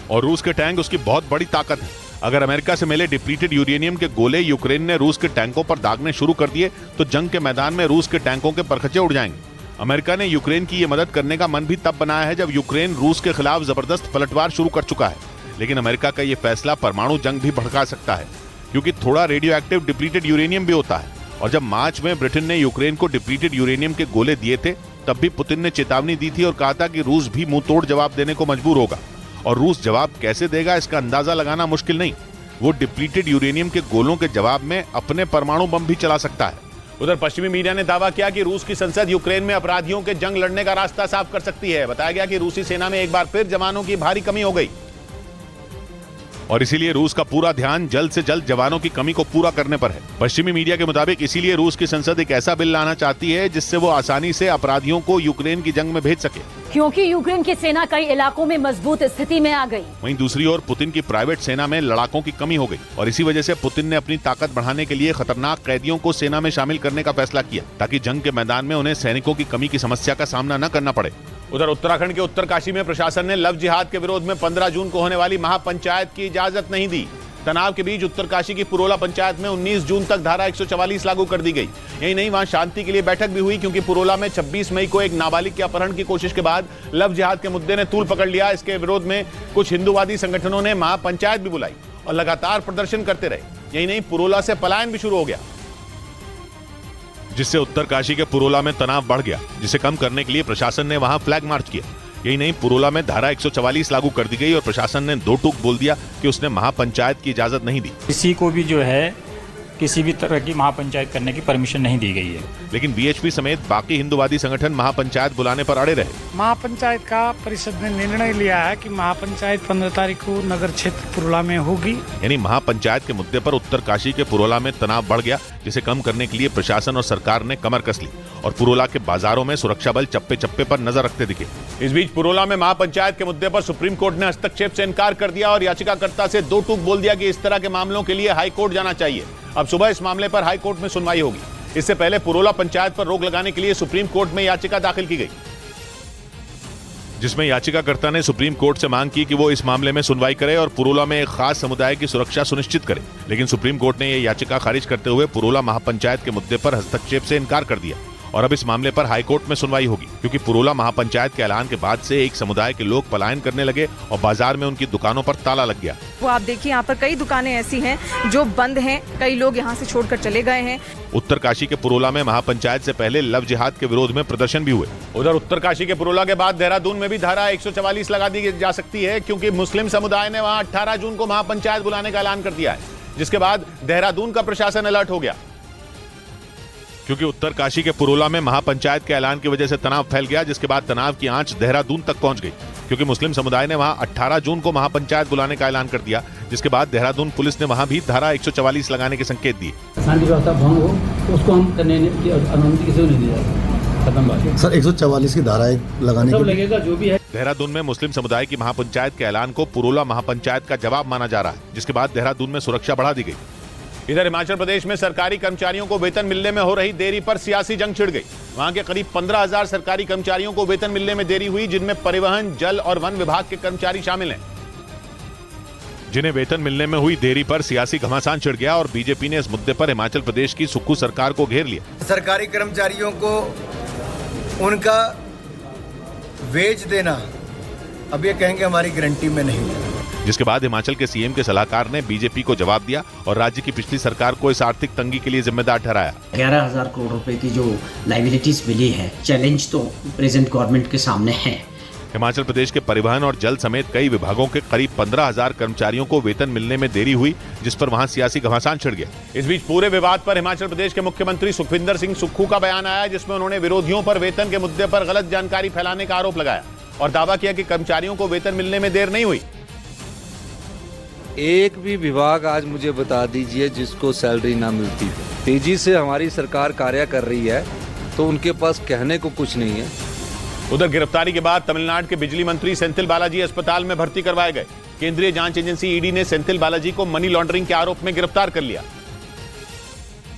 और रूस के टैंक उसकी बहुत बड़ी ताकत है। अगर अमेरिका से मिले डिप्लीटेड यूरेनियम के गोले यूक्रेन ने रूस के टैंकों पर दागने शुरू कर दिए तो जंग के मैदान में रूस के टैंकों के परखचे उड़ जाएंगे। अमेरिका ने यूक्रेन की ये मदद करने का मन भी तब बनाया है जब यूक्रेन रूस के खिलाफ जबरदस्त पलटवार शुरू कर चुका है। लेकिन अमेरिका का ये फैसला परमाणु जंग भी भड़का सकता है, क्योंकि थोड़ा रेडियो एक्टिव डिप्लीटेड यूरेनियम भी होता है। और जब मार्च में ब्रिटेन ने यूक्रेन को डिप्लीटेड यूरेनियम के गोले दिए थे, तब भी पुतिन ने चेतावनी दी थी और कहा था कि रूस भी मुंह तोड़ जवाब देने को मजबूर होगा। और रूस जवाब कैसे देगा इसका अंदाजा लगाना मुश्किल नहीं। वो डिप्लीटेड यूरेनियम के गोलों के जवाब में अपने परमाणु बम भी चला सकता है। उधर पश्चिमी मीडिया ने दावा किया कि रूस की संसद यूक्रेन में अपराधियों के जंग लड़ने का रास्ता साफ कर सकती है। बताया गया कि रूसी सेना में एक बार फिर जवानों की भारी कमी हो गई और इसीलिए रूस का पूरा ध्यान जल्द से जल्द जवानों की कमी को पूरा करने पर है। पश्चिमी मीडिया के मुताबिक इसीलिए रूस की संसद एक ऐसा बिल लाना चाहती है जिससे वो आसानी से अपराधियों को यूक्रेन की जंग में भेज सके, क्योंकि यूक्रेन की सेना कई इलाकों में मजबूत स्थिति में आ गई। वहीं दूसरी ओर पुतिन की प्राइवेट सेना में लड़ाकों की कमी हो गई और इसी वजह से पुतिन ने अपनी ताकत बढ़ाने के लिए खतरनाक कैदियों को सेना में शामिल करने का फैसला किया ताकि जंग के मैदान में उन्हें सैनिकों की कमी की समस्या का सामना न करना पड़े। उधर उत्तराखंड के उत्तरकाशी में प्रशासन ने लव जिहाद के विरोध में 15 जून को होने वाली महापंचायत की इजाजत नहीं दी। तनाव के बीच उत्तरकाशी की पुरोला पंचायत में 19 जून तक धारा 144 लागू कर दी गई। यही नहीं, वहां शांति के लिए बैठक भी हुई क्योंकि पुरोला में 26 मई को एक नाबालिग के अपहरण की कोशिश के बाद लव जिहाद के मुद्दे ने तूल पकड़ लिया। इसके विरोध में कुछ हिंदूवादी संगठनों ने महापंचायत भी बुलाई और लगातार प्रदर्शन करते रहे। यही नहीं, पुरोला से पलायन भी शुरू हो गया, जिससे उत्तरकाशी के पुरोला में तनाव बढ़ गया, जिसे कम करने के लिए प्रशासन ने वहां फ्लैग मार्च किया। यही नहीं, पुरोला में धारा 144 लागू कर दी गई और प्रशासन ने दो टूक बोल दिया कि उसने महापंचायत की इजाजत नहीं दी। किसी को भी जो है किसी भी तरह की महापंचायत करने की परमिशन नहीं दी गई है। लेकिन बीएचपी समेत बाकी हिंदूवादी संगठन महापंचायत बुलाने पर अड़े रहे। महापंचायत का परिषद ने निर्णय लिया है कि महापंचायत 15 तारीख को नगर क्षेत्र पुरोला में होगी। यानी महापंचायत के मुद्दे पर उत्तरकाशी के पुरोला में तनाव बढ़ गया, जिसे कम करने के लिए प्रशासन और सरकार ने कमर कस ली और पुरोला के बाजारों में सुरक्षा बल चप्पे चप्पे पर नजर रखते दिखे। इस बीच पुरोला में महापंचायत के मुद्दे पर सुप्रीम कोर्ट ने हस्तक्षेप से इनकार कर दिया और याचिकाकर्ता से दो टूक बोल दिया कि इस तरह के मामलों के लिए हाई कोर्ट जाना चाहिए। अब सुबह इस मामले पर हाई कोर्ट में सुनवाई होगी। इससे पहले पुरोला पंचायत पर रोक लगाने के लिए सुप्रीम कोर्ट में याचिका दाखिल की गई, जिसमें याचिकाकर्ता ने सुप्रीम कोर्ट से मांग की कि वो इस मामले में सुनवाई करे और पुरोला में एक खास समुदाय की सुरक्षा सुनिश्चित करे। लेकिन सुप्रीम कोर्ट ने यह याचिका खारिज करते हुए पुरोला महापंचायत के मुद्दे पर हस्तक्षेप से इनकार कर दिया और अब इस मामले पर हाईकोर्ट में सुनवाई होगी, क्योंकि पुरोला महापंचायत के ऐलान के बाद से एक समुदाय के लोग पलायन करने लगे और बाजार में उनकी दुकानों पर ताला लग गया। वो आप देखिए, यहाँ पर कई दुकानें ऐसी हैं जो बंद हैं, कई लोग यहाँ से छोड़कर चले गए हैं। उत्तरकाशी के पुरोला में महापंचायत से पहले लव जिहाद के विरोध में प्रदर्शन भी हुए। उधर उत्तरकाशी के पुरोला के बाद देहरादून में भी धारा 144 लगा दी जा सकती है, क्योंकि मुस्लिम समुदाय ने वहाँ 18 जून को महापंचायत बुलाने का ऐलान कर दिया है, जिसके बाद देहरादून का प्रशासन अलर्ट हो गया, क्योंकि उत्तरकाशी के पुरोला में महापंचायत के ऐलान की वजह से तनाव फैल गया, जिसके बाद तनाव की आंच देहरादून तक पहुंच गई, क्योंकि मुस्लिम समुदाय ने वहां 18 जून को महापंचायत बुलाने का ऐलान कर दिया, जिसके बाद देहरादून पुलिस ने वहां भी धारा 144 लगाने के संकेत दिए। शांति व्यवस्था भंग हो तो उसको हम करने की अनुमति किसी को नहीं दी जाएगी। खत्म बात सर। 144 की धारा लगाने सब लगेगा जो भी है। देहरादून में मुस्लिम समुदाय की महापंचायत के ऐलान को पुरोला महापंचायत का जवाब माना जा रहा है, जिसके बाद देहरादून में सुरक्षा बढ़ा दी गई। इधर हिमाचल प्रदेश में सरकारी कर्मचारियों को वेतन मिलने में हो रही देरी पर सियासी जंग छिड़ गई। वहां के करीब 15,000 सरकारी कर्मचारियों को वेतन मिलने में देरी हुई, जिनमें परिवहन, जल और वन विभाग के कर्मचारी शामिल हैं। जिन्हें वेतन मिलने में हुई देरी पर सियासी घमासान छिड़ गया और बीजेपी ने इस मुद्दे पर हिमाचल प्रदेश की सुक्खू सरकार को घेर लिया। सरकारी कर्मचारियों को उनका वेज देना अब ये कहेंगे हमारी गारंटी में नहीं है, जिसके बाद हिमाचल के सीएम के सलाहकार ने बीजेपी को जवाब दिया और राज्य की पिछली सरकार को इस आर्थिक तंगी के लिए जिम्मेदार ठहराया। 11,000 करोड़ रुपए की जो लायबिलिटीज मिली है, चैलेंज तो प्रेजेंट गवर्नमेंट के सामने है। हिमाचल प्रदेश के परिवहन और जल समेत कई विभागों के करीब 15,000 कर्मचारियों को वेतन मिलने में देरी हुई, जिस पर वहां सियासी घमासान छिड़ गया। इस बीच पूरे विवाद पर हिमाचल प्रदेश के मुख्यमंत्री सुखविंदर सिंह सुक्खू का बयान आया, जिसमें उन्होंने विरोधियों पर वेतन के मुद्दे पर गलत जानकारी फैलाने का आरोप लगाया और दावा किया कि कर्मचारियों को वेतन मिलने में देर नहीं हुई। एक भी विभाग आज मुझे बता दीजिए जिसको सैलरी ना मिलती हो। तेजी से हमारी सरकार कार्य कर रही है तो उनके पास कहने को कुछ नहीं है। उधर गिरफ्तारी के बाद तमिलनाडु के बिजली मंत्री सेंथिल बालाजी अस्पताल में भर्ती करवाए गए। केंद्रीय जांच एजेंसी ईडी ने सेंथिल बालाजी को मनी लॉन्ड्रिंग के आरोप में गिरफ्तार कर लिया,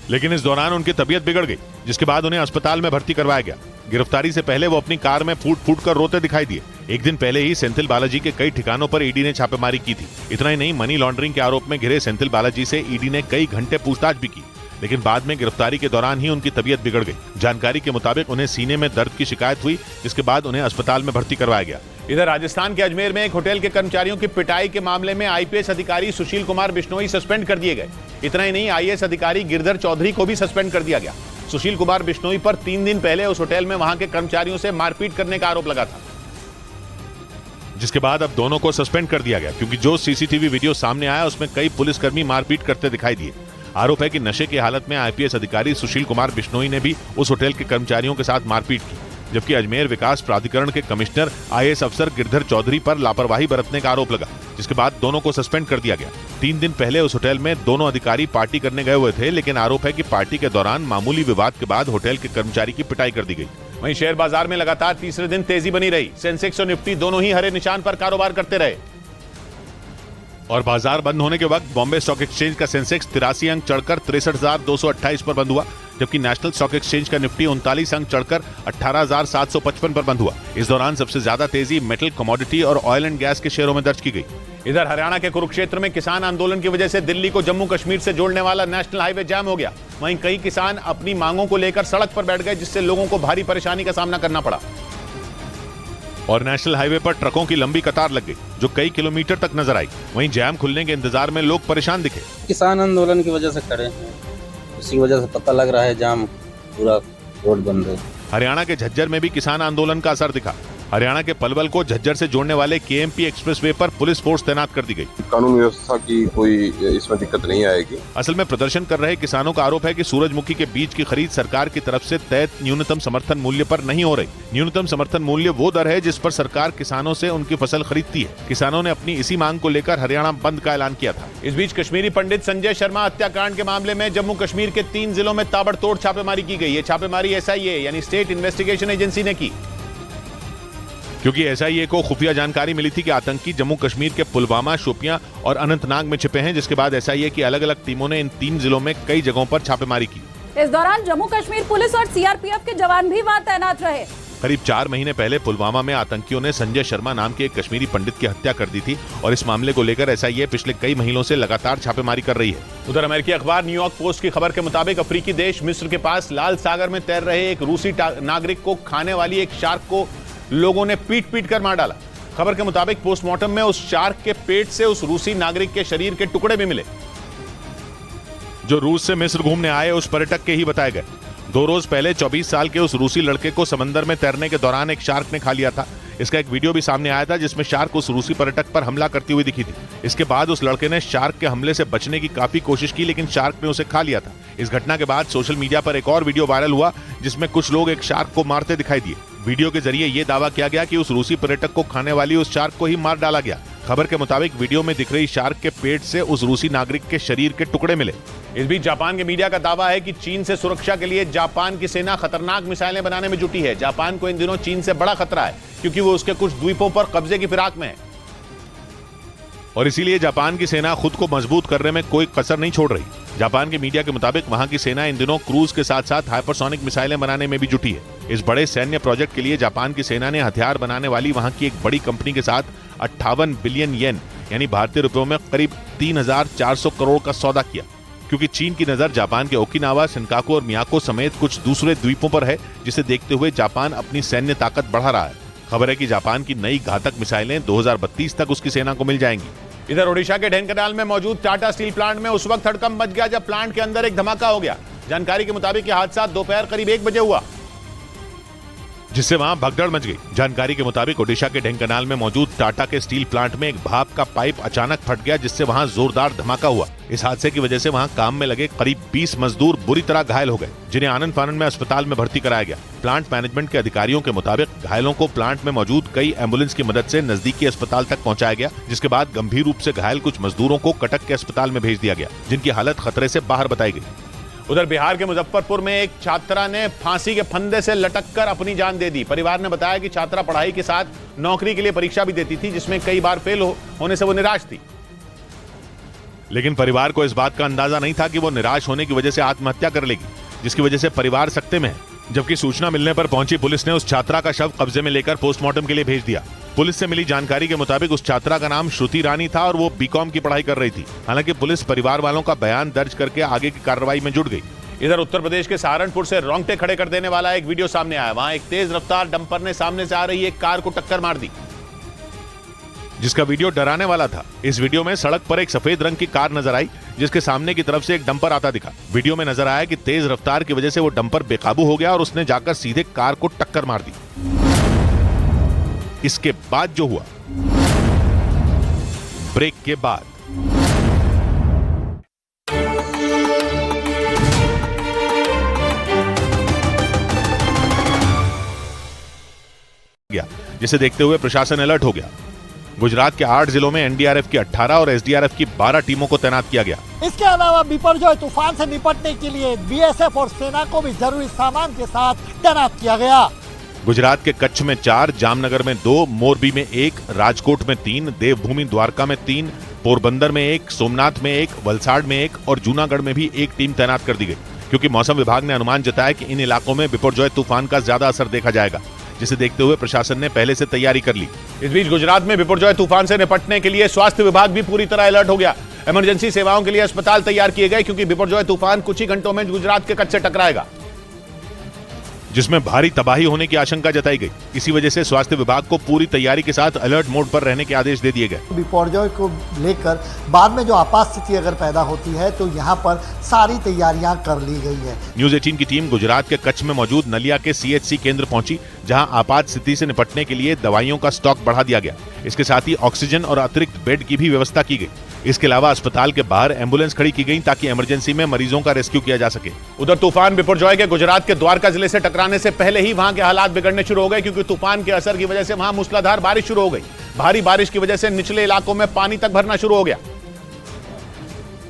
लेकिन इस दौरान उनकी तबीयत बिगड़ गई, जिसके बाद उन्हें अस्पताल में भर्ती करवाया गया। गिरफ्तारी से पहले वो अपनी कार में फूट फूट कर रोते दिखाई दिए। एक दिन पहले ही सेंथिल बालाजी के कई ठिकानों पर ईडी ने छापेमारी की थी। इतना ही नहीं, मनी लॉन्ड्रिंग के आरोप में घिरे सेंथिल बालाजी से ईडी ने कई घंटे पूछताछ भी की, लेकिन बाद में गिरफ्तारी के दौरान ही उनकी तबीयत बिगड़ गई। जानकारी के मुताबिक उन्हें सीने में दर्द की शिकायत हुई, जिसके बाद उन्हें अस्पताल में भर्ती करवाया गया। इधर राजस्थान के अजमेर में एक होटल के कर्मचारियों की पिटाई के मामले में आईपीएस अधिकारी सुशील कुमार बिश्नोई सस्पेंड कर दिए गए। इतना ही नहीं, आईएएस अधिकारी गिरधर चौधरी को भी सस्पेंड कर दिया गया। सुशील कुमार बिश्नोई पर 3 दिन पहले उस होटल में वहां के कर्मचारियों से मारपीट करने का आरोप लगा था, जिसके बाद अब दोनों को सस्पेंड कर दिया गया क्योंकि जो सीसीटीवी वीडियो सामने आया उसमें कई पुलिसकर्मी मारपीट करते दिखाई दिए। आरोप है कि नशे की हालत में आईपीएस अधिकारी सुशील कुमार बिश्नोई ने भी उस होटल के कर्मचारियों के साथ मारपीट की, जबकि अजमेर विकास प्राधिकरण के कमिश्नर आईएएस अफसर गिरधर चौधरी पर लापरवाही बरतने का आरोप लगा, जिसके बाद दोनों को सस्पेंड कर दिया गया। 3 दिन पहले उस होटल में दोनों अधिकारी पार्टी करने गए हुए थे, लेकिन आरोप है कि पार्टी के दौरान मामूली विवाद के बाद होटल के कर्मचारी की पिटाई कर दी गई। वहीं शेयर बाजार में लगातार तीसरे दिन तेजी बनी रही। सेंसेक्स और निफ्टी दोनों ही हरे निशान पर कारोबार करते रहे और बाजार बंद होने के वक्त बॉम्बे स्टॉक एक्सचेंज का सेंसेक्स 83 अंक चढ़कर 63,228 पर बंद हुआ, जबकि नेशनल स्टॉक एक्सचेंज का निफ्टी 39 अंक चढ़कर 18,755 पर बंद हुआ। इस दौरान सबसे ज्यादा तेजी मेटल, कमोडिटी और ऑयल एंड गैस के शेयरों में दर्ज की गई। इधर हरियाणा के कुरुक्षेत्र में किसान आंदोलन की वजह से दिल्ली को जम्मू कश्मीर से जोड़ने वाला नेशनल हाईवे जाम हो गया। वहीं कई किसान अपनी मांगों को लेकर सड़क पर बैठ गए, जिससे लोगों को भारी परेशानी का सामना करना पड़ा और नेशनल हाईवे पर ट्रकों की लंबी कतार लग गई, जो कई किलोमीटर तक नजर आई। वहीं जैम खुलने के इंतजार में लोग परेशान दिखे। किसान आंदोलन की वजह से खड़े हैं, इसी वजह से पता लग रहा है जाम, पूरा रोड बंद है। हरियाणा के झज्जर में भी किसान आंदोलन का असर दिखा। हरियाणा के पलवल को झज्जर से जोड़ने वाले केएमपी एक्सप्रेसवे पर पुलिस फोर्स तैनात कर दी गई। कानून व्यवस्था की कोई इसमें दिक्कत नहीं आएगी। असल में प्रदर्शन कर रहे किसानों का आरोप है कि सूरजमुखी के बीज की खरीद सरकार की तरफ से तय न्यूनतम समर्थन मूल्य पर नहीं हो रही। न्यूनतम समर्थन मूल्य वो दर है जिस पर सरकार किसानों से उनकी फसल खरीदती है। किसानों ने अपनी इसी मांग को लेकर हरियाणा बंद का ऐलान किया था। इस बीच कश्मीरी पंडित संजय शर्मा हत्याकांड के मामले में जम्मू कश्मीर के 3 जिलों में ताबड़तोड़ छापेमारी की गई है। छापेमारी एसआईए यानी स्टेट इन्वेस्टिगेशन एजेंसी ने की, क्योंकि एसआईए को खुफिया जानकारी मिली थी कि आतंकी जम्मू कश्मीर के पुलवामा, शोपियां और अनंतनाग में छिपे हैं, जिसके बाद एसआईए की अलग अलग टीमों ने इन 3 जिलों में कई जगहों पर छापेमारी की। इस दौरान जम्मू कश्मीर पुलिस और सीआरपीएफ के जवान भी वहां तैनात रहे। करीब 4 महीने पहले पुलवामा में आतंकियों ने संजय शर्मा नाम के एक कश्मीरी पंडित की हत्या कर दी थी और इस मामले को लेकर एसआईए पिछले कई महीनों से लगातार छापेमारी कर रही है। उधर अमेरिकी अखबार न्यूयॉर्क पोस्ट की खबर के मुताबिक अफ्रीकी देश मिस्र के पास लाल सागर में तैर रहे एक रूसी नागरिक को खाने वाली एक शार्क को लोगों ने पीट कर मार डाला। खबर के मुताबिक पोस्टमार्टम में उस शार्क के पेट से उस रूसी नागरिक के शरीर के टुकड़े भी मिले, जो रूस से मिस्र घूमने आए उस पर्यटक के ही बताए गए। 2 रोज पहले 24 साल के उस रूसी लड़के को समंदर में तैरने के दौरान एक शार्क ने खा लिया था। इसका एक वीडियो भी सामने आया था जिसमें शार्क उस रूसी पर्यटक पर हमला करती हुई दिखी थी। इसके बाद उस लड़के ने शार्क के हमले से बचने की काफी कोशिश की, लेकिन शार्क ने उसे खा लिया था। इस घटना के बाद सोशल मीडिया पर एक और वीडियो वायरल हुआ जिसमें कुछ लोग एक शार्क को मारते दिखाई दिए। वीडियो के जरिए ये दावा किया गया कि उस रूसी पर्यटक को खाने वाली उस शार्क को ही मार डाला गया। खबर के मुताबिक वीडियो में दिख रही शार्क के पेट से उस रूसी नागरिक के शरीर के टुकड़े मिले। इस बीच जापान के मीडिया का दावा है कि चीन से सुरक्षा के लिए जापान की सेना खतरनाक मिसाइलें बनाने में जुटी है। जापान को इन दिनों चीन से बड़ा खतरा है क्योंकि वो उसके कुछ द्वीपों पर कब्जे की फिराक में है और इसीलिए जापान की सेना खुद को मजबूत करने में कोई कसर नहीं छोड़ रही। जापान के मीडिया के मुताबिक वहां की सेना इन दिनों क्रूज के साथ साथ हाइपरसोनिक मिसाइलें बनाने में भी जुटी है। इस बड़े सैन्य प्रोजेक्ट के लिए जापान की सेना ने हथियार बनाने वाली वहां की एक बड़ी कंपनी के साथ 58 बिलियन येन यानी भारतीय रुपयों में करीब 3,400 करोड़ का सौदा किया, क्योंकि चीन की नजर जापान के ओकिनावा, शिनकाकू और मियाको समेत कुछ दूसरे द्वीपों पर है, जिसे देखते हुए जापान अपनी सैन्य ताकत बढ़ा रहा है। खबर है कि जापान की नई घातक मिसाइलें 2032 तक उसकी सेना को मिल जाएंगी। इधर ओडिशा के ढेंकनाल में मौजूद टाटा स्टील प्लांट में उस वक्त हड़कंप मच गया जब प्लांट के अंदर एक धमाका हो गया। जानकारी के मुताबिक यह हादसा दोपहर करीब 1 बजे हुआ, जिससे वहां भगदड़ मच गई। जानकारी के मुताबिक ओडिशा के ढेंकनाल में मौजूद टाटा के स्टील प्लांट में एक भाप का पाइप अचानक फट गया, जिससे वहां जोरदार धमाका हुआ। इस हादसे की वजह से वहां काम में लगे करीब 20 मजदूर बुरी तरह घायल हो गए, जिन्हें आनंद फानंद में अस्पताल में भर्ती कराया गया। प्लांट मैनेजमेंट के अधिकारियों के मुताबिक घायलों को प्लांट में मौजूद कई एम्बुलेंस की मदद से नजदीकी अस्पताल तक पहुंचाया गया, जिसके बाद गंभीर रूप से घायल कुछ मजदूरों को कटक के अस्पताल में भेज दिया गया, जिनकी हालत खतरे से बाहर बताई गई। उधर बिहार के मुजफ्फरपुर में एक छात्रा ने फांसी के फंदे से लटककर अपनी जान दे दी। परिवार ने बताया कि छात्रा पढ़ाई के साथ नौकरी के लिए परीक्षा भी देती थी, जिसमें कई बार फेल होने से वो निराश थी। लेकिन परिवार को इस बात का अंदाजा नहीं था कि वो निराश होने की वजह से आत्महत्या कर लेगी, जिसकी वजह से परिवार सकते में है। जबकि सूचना मिलने पर पहुंची पुलिस ने उस छात्रा का शव कब्जे में लेकर पोस्टमार्टम के लिए भेज दिया। पुलिस से मिली जानकारी के मुताबिक उस छात्रा का नाम श्रुति रानी था और वो बीकॉम की पढ़ाई कर रही थी। हालांकि पुलिस परिवार वालों का बयान दर्ज करके आगे की कार्रवाई में जुट गई। इधर उत्तर प्रदेश के सहारनपुर से रोंगटे खड़े कर देने वाला एक वीडियो सामने आया। वहां एक तेज रफ्तार डंपर ने सामने से आ रही एक कार को टक्कर मार दी, जिसका वीडियो डराने वाला था। इस वीडियो में सड़क पर एक सफेद रंग की कार नजर आई, जिसके सामने की तरफ से एक डंपर आता दिखा। वीडियो में नजर आया कि तेज रफ्तार की वजह से वो डंपर बेकाबू हो गया और उसने जाकर सीधे कार को टक्कर मार दी। इसके बाद जो हुआ, ब्रेक के बाद गया, जिसे देखते हुए प्रशासन अलर्ट हो गया। गुजरात के 8 जिलों में एनडीआरएफ की 18 और एसडीआरएफ की 12 टीमों को तैनात किया गया। इसके अलावा बिपरजॉय तूफान से निपटने के लिए बीएसएफ और सेना को भी जरूरी सामान के साथ तैनात किया गया। गुजरात के कच्छ में 4, जामनगर में 2, मोरबी में 1, राजकोट में 3, देवभूमि द्वारका में 3, पोरबंदर में 1, सोमनाथ में 1, वलसाड़ में 1 और जूनागढ़ में भी 1 टीम तैनात कर दी गई, क्योंकि मौसम विभाग ने अनुमान जताया कि इन इलाकों में बिपरजॉय तूफान का ज्यादा असर देखा जाएगा, जिसे देखते हुए प्रशासन ने पहले से तैयारी कर ली। इस बीच गुजरात में बिपरजॉय तूफान से निपटने के लिए स्वास्थ्य विभाग भी पूरी तरह अलर्ट हो गया। इमरजेंसी सेवाओं के लिए अस्पताल तैयार किए गए, क्योंकि बिपरजॉय तूफान कुछ ही घंटों में गुजरात के कच्छ से टकराएगा, जिसमें भारी तबाही होने की आशंका जताई गई। इसी वजह से स्वास्थ्य विभाग को पूरी तैयारी के साथ अलर्ट मोड पर रहने के आदेश दे दिए गए। बिपरजॉय को लेकर बाद में जो आपात स्थिति अगर पैदा होती है तो यहाँ पर सारी तैयारियां कर ली गई है। न्यूज 18 की टीम गुजरात के कच्छ में मौजूद नलिया के सीएचसी केंद्र पहुंची, जहां आपात स्थिति से निपटने के लिए दवाइयों का स्टॉक बढ़ा दिया गया। इसके साथ ही ऑक्सीजन और अतिरिक्त बेड की भी व्यवस्था की गई। इसके अलावा अस्पताल के बाहर एम्बुलेंस खड़ी की गई, ताकि इमरजेंसी में मरीजों का रेस्क्यू किया जा सके। उधर तूफान बिपरजॉय के गुजरात के द्वारका जिले से टकराने से पहले ही वहां के हालात बिगड़ने शुरू हो गए, क्योंकि तूफान के असर की वजह से वहां मूसलाधार बारिश शुरू हो गई। भारी बारिश की वजह से निचले इलाकों में पानी तक भरना शुरू हो गया।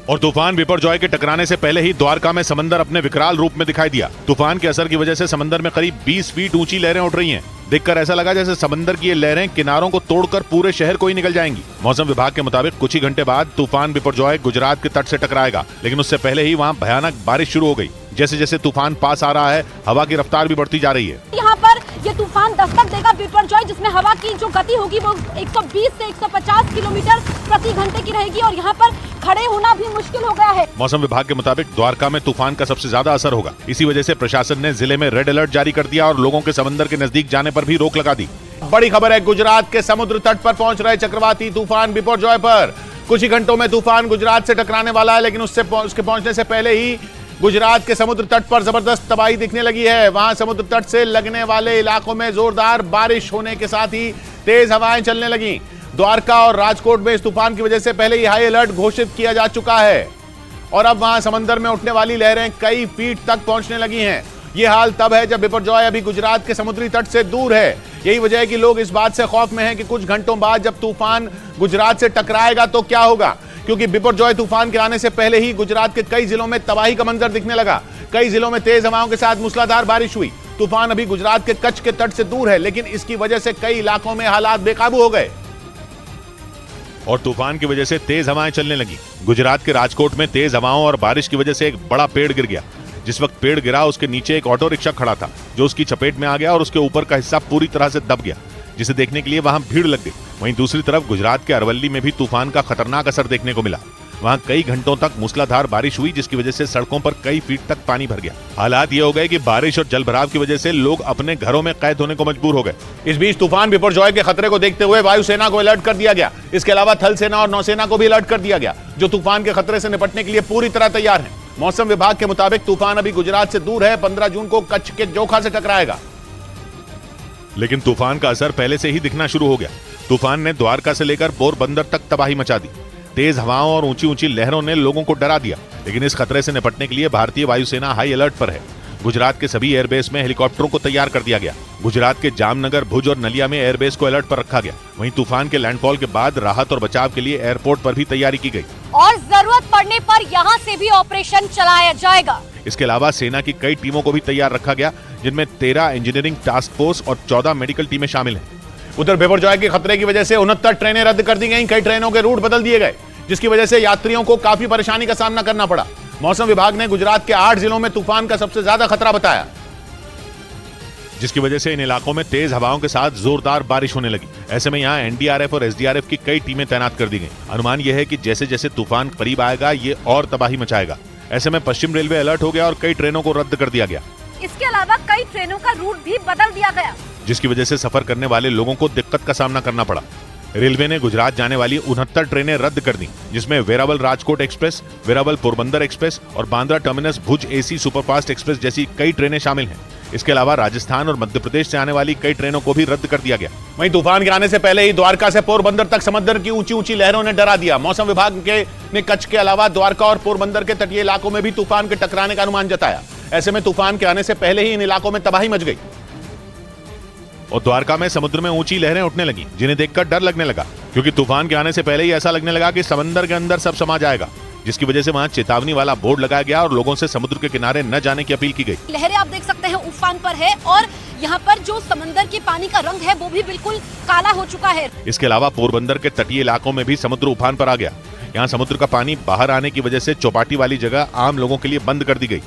और तूफान बिपरजॉय के टकराने से पहले ही द्वारका में समंदर अपने विकराल रूप में दिखाई दिया। तूफान के असर की वजह से समंदर में करीब 20 फीट ऊंची लहरें उठ रही हैं। देखकर ऐसा लगा जैसे समंदर की ये लहरें किनारों को तोड़कर पूरे शहर को ही निकल जाएंगी। मौसम विभाग के मुताबिक कुछ ही घंटे बाद तूफान बिपरजॉय गुजरात के तट से टकराएगा, लेकिन उससे पहले ही वहाँ भयानक बारिश शुरू हो गई। जैसे जैसे तूफान पास आ रहा है, हवा की रफ्तार भी बढ़ती जा रही है। यहाँ पर ये तूफान दस्तक देगा बिपरजॉय, जिसमें हवा की जो गति होगी वो 120 से 150 किलोमीटर प्रति घंटे की रहेगी और यहाँ पर खड़े होना भी मुश्किल हो गया है। मौसम विभाग के मुताबिक द्वारका में तूफान का सबसे ज्यादा असर होगा। इसी वजह से प्रशासन ने जिले में रेड अलर्ट जारी कर दिया और लोगों के समंदर के नजदीक जाने पर भी रोक लगा दी। बड़ी खबर है, गुजरात के समुद्र तट पर पहुंच रहे चक्रवाती तूफान बिपरजॉय पर कुछ ही घंटों में तूफान गुजरात से टकराने वाला है, लेकिन उसके पहुंचने से पहले ही गुजरात के समुद्र तट पर जबरदस्त तबाही दिखने लगी है। वहां समुद्र तट से लगने वाले इलाकों में जोरदार बारिश होने के साथ ही तेज हवाएं चलने लगी। द्वारका और राजकोट में इस तूफान की वजह से पहले ही हाई अलर्ट घोषित किया जा चुका है और अब वहां समंदर में उठने वाली लहरें कई फीट तक पहुंचने लगी हैं। ये हाल तब है जब बिपरजॉय अभी गुजरात के समुद्री तट से दूर है। यही वजह है कि लोग इस बात से खौफ में हैं कि कुछ घंटों बाद जब तूफान गुजरात से टकराएगा तो क्या होगा, क्योंकि बिपरजॉय तूफान के आने से पहले ही गुजरात के कई जिलों में तबाही का मंजर दिखने लगा। कई जिलों में तेज हवाओं के साथ मूसलाधार बारिश हुई। तूफान अभी गुजरात के कच्छ के तट से दूर है, लेकिन इसकी वजह से कई इलाकों में हालात बेकाबू हो गए और तूफान की वजह से तेज हवाएं चलने लगी। गुजरात के राजकोट में तेज हवाओं और बारिश की वजह से एक बड़ा पेड़ गिर गया। जिस वक्त पेड़ गिरा, उसके नीचे एक ऑटो रिक्शा खड़ा था, जो उसकी चपेट में आ गया और उसके ऊपर का हिस्सा पूरी तरह से दब गया, जिसे देखने के लिए वहां भीड़ लग गई। वहीं दूसरी तरफ गुजरात के अरवल्ली में भी तूफान का खतरनाक असर देखने को मिला। वहां कई घंटों तक मूसलाधार बारिश हुई, जिसकी वजह से सड़कों पर कई फीट तक पानी भर गया। हालात ये हो गए कि बारिश और जलभराव की वजह से लोग अपने घरों में कैद होने को मजबूर हो गए। इस बीच तूफान बिपरजॉय के खतरे को देखते हुए वायुसेना को अलर्ट कर दिया गया। इसके अलावा थल सेना और नौसेना को भी अलर्ट कर दिया गया, जो तूफान के खतरे से निपटने के लिए पूरी तरह तैयार है। मौसम विभाग के मुताबिक तूफान अभी गुजरात से दूर है, 15 जून को कच्छ के जोखा से टकराएगा। लेकिन तूफान का असर पहले से ही दिखना शुरू हो गया। तूफान ने द्वारका से लेकर पोरबंदर तक तबाही मचा दी। तेज हवाओं और ऊंची ऊंची लहरों ने लोगों को डरा दिया, लेकिन इस खतरे से निपटने के लिए भारतीय वायुसेना हाई अलर्ट पर है। गुजरात के सभी एयरबेस में हेलीकॉप्टरों को तैयार कर दिया गया। गुजरात के जामनगर, भुज और नलिया में एयरबेस को अलर्ट पर रखा गया। वहीं तूफान के लैंडफॉल के बाद राहत और बचाव के लिए एयरपोर्ट पर भी तैयारी की गई और जरूरत पड़ने पर यहाँ से भी ऑपरेशन चलाया जाएगा। इसके अलावा सेना की कई टीमों को भी तैयार रखा गया, जिनमें 13 इंजीनियरिंग टास्क फोर्स और 14 मेडिकल टीमें शामिल हैं। उधर बिपरजॉय के खतरे की वजह से 69 ट्रेनें रद्द कर दी गईं। कई ट्रेनों के रूट बदल दिए गए, जिसकी वजह से यात्रियों को काफी परेशानी का सामना करना पड़ा। मौसम विभाग ने गुजरात के 8 जिलों में तूफान का सबसे ज्यादा खतरा बताया, जिसकी वजह से इन इलाकों में तेज हवाओं के साथ जोरदार बारिश होने लगी। ऐसे में यहाँ एनडीआरएफ और एसडीआरएफ की कई टीमें तैनात कर दी गई। अनुमान यह है कि जैसे जैसे तूफान करीब आएगा, ये और तबाही मचाएगा। ऐसे में पश्चिम रेलवे अलर्ट हो गया और कई ट्रेनों को रद्द कर दिया गया। इसके अलावा कई ट्रेनों का रूट भी बदल दिया गया, जिसकी वजह से सफर करने वाले लोगों को दिक्कत का सामना करना पड़ा। रेलवे ने गुजरात जाने वाली 69 ट्रेनें रद्द कर दी, जिसमें वेरावल राजकोट एक्सप्रेस, वेरावल पोरबंदर एक्सप्रेस और बांद्रा टर्मिनस भुज एसी सुपरफास्ट एक्सप्रेस जैसी कई ट्रेनें शामिल हैं। इसके अलावा राजस्थान और मध्य प्रदेश से आने वाली कई ट्रेनों को भी रद्द कर दिया गया। वहीं तूफान के आने से पहले ही द्वारका से पोरबंदर तक समंदर की ऊंची ऊंची लहरों ने डरा दिया। मौसम विभाग ने कच्छ के अलावा द्वारका और पोरबंदर के तटीय इलाकों में भी तूफान के टकराने का अनुमान जताया। ऐसे में तूफान के आने से पहले ही इन इलाकों में तबाही मच गई और द्वारका में समुद्र में ऊंची लहरें उठने लगी, जिन्हें देखकर डर लगने लगा, क्योंकि तूफान के आने से पहले ही ऐसा लगने लगा कि समंदर के अंदर सब समा जाएगा, जिसकी वजह से वहां चेतावनी वाला बोर्ड लगाया गया और लोगों से समुद्र के किनारे न जाने की अपील की गई। लहरें आप देख सकते हैं उफान पर है और यहाँ पर जो समंदर के पानी का रंग है वो भी बिल्कुल काला हो चुका है। इसके अलावा पोरबंदर के तटीय इलाकों में भी समुद्र उफान पर आ गया। यहाँ समुद्र का पानी बाहर आने की वजह से चौपाटी वाली जगह आम लोगों के लिए बंद कर दी गई,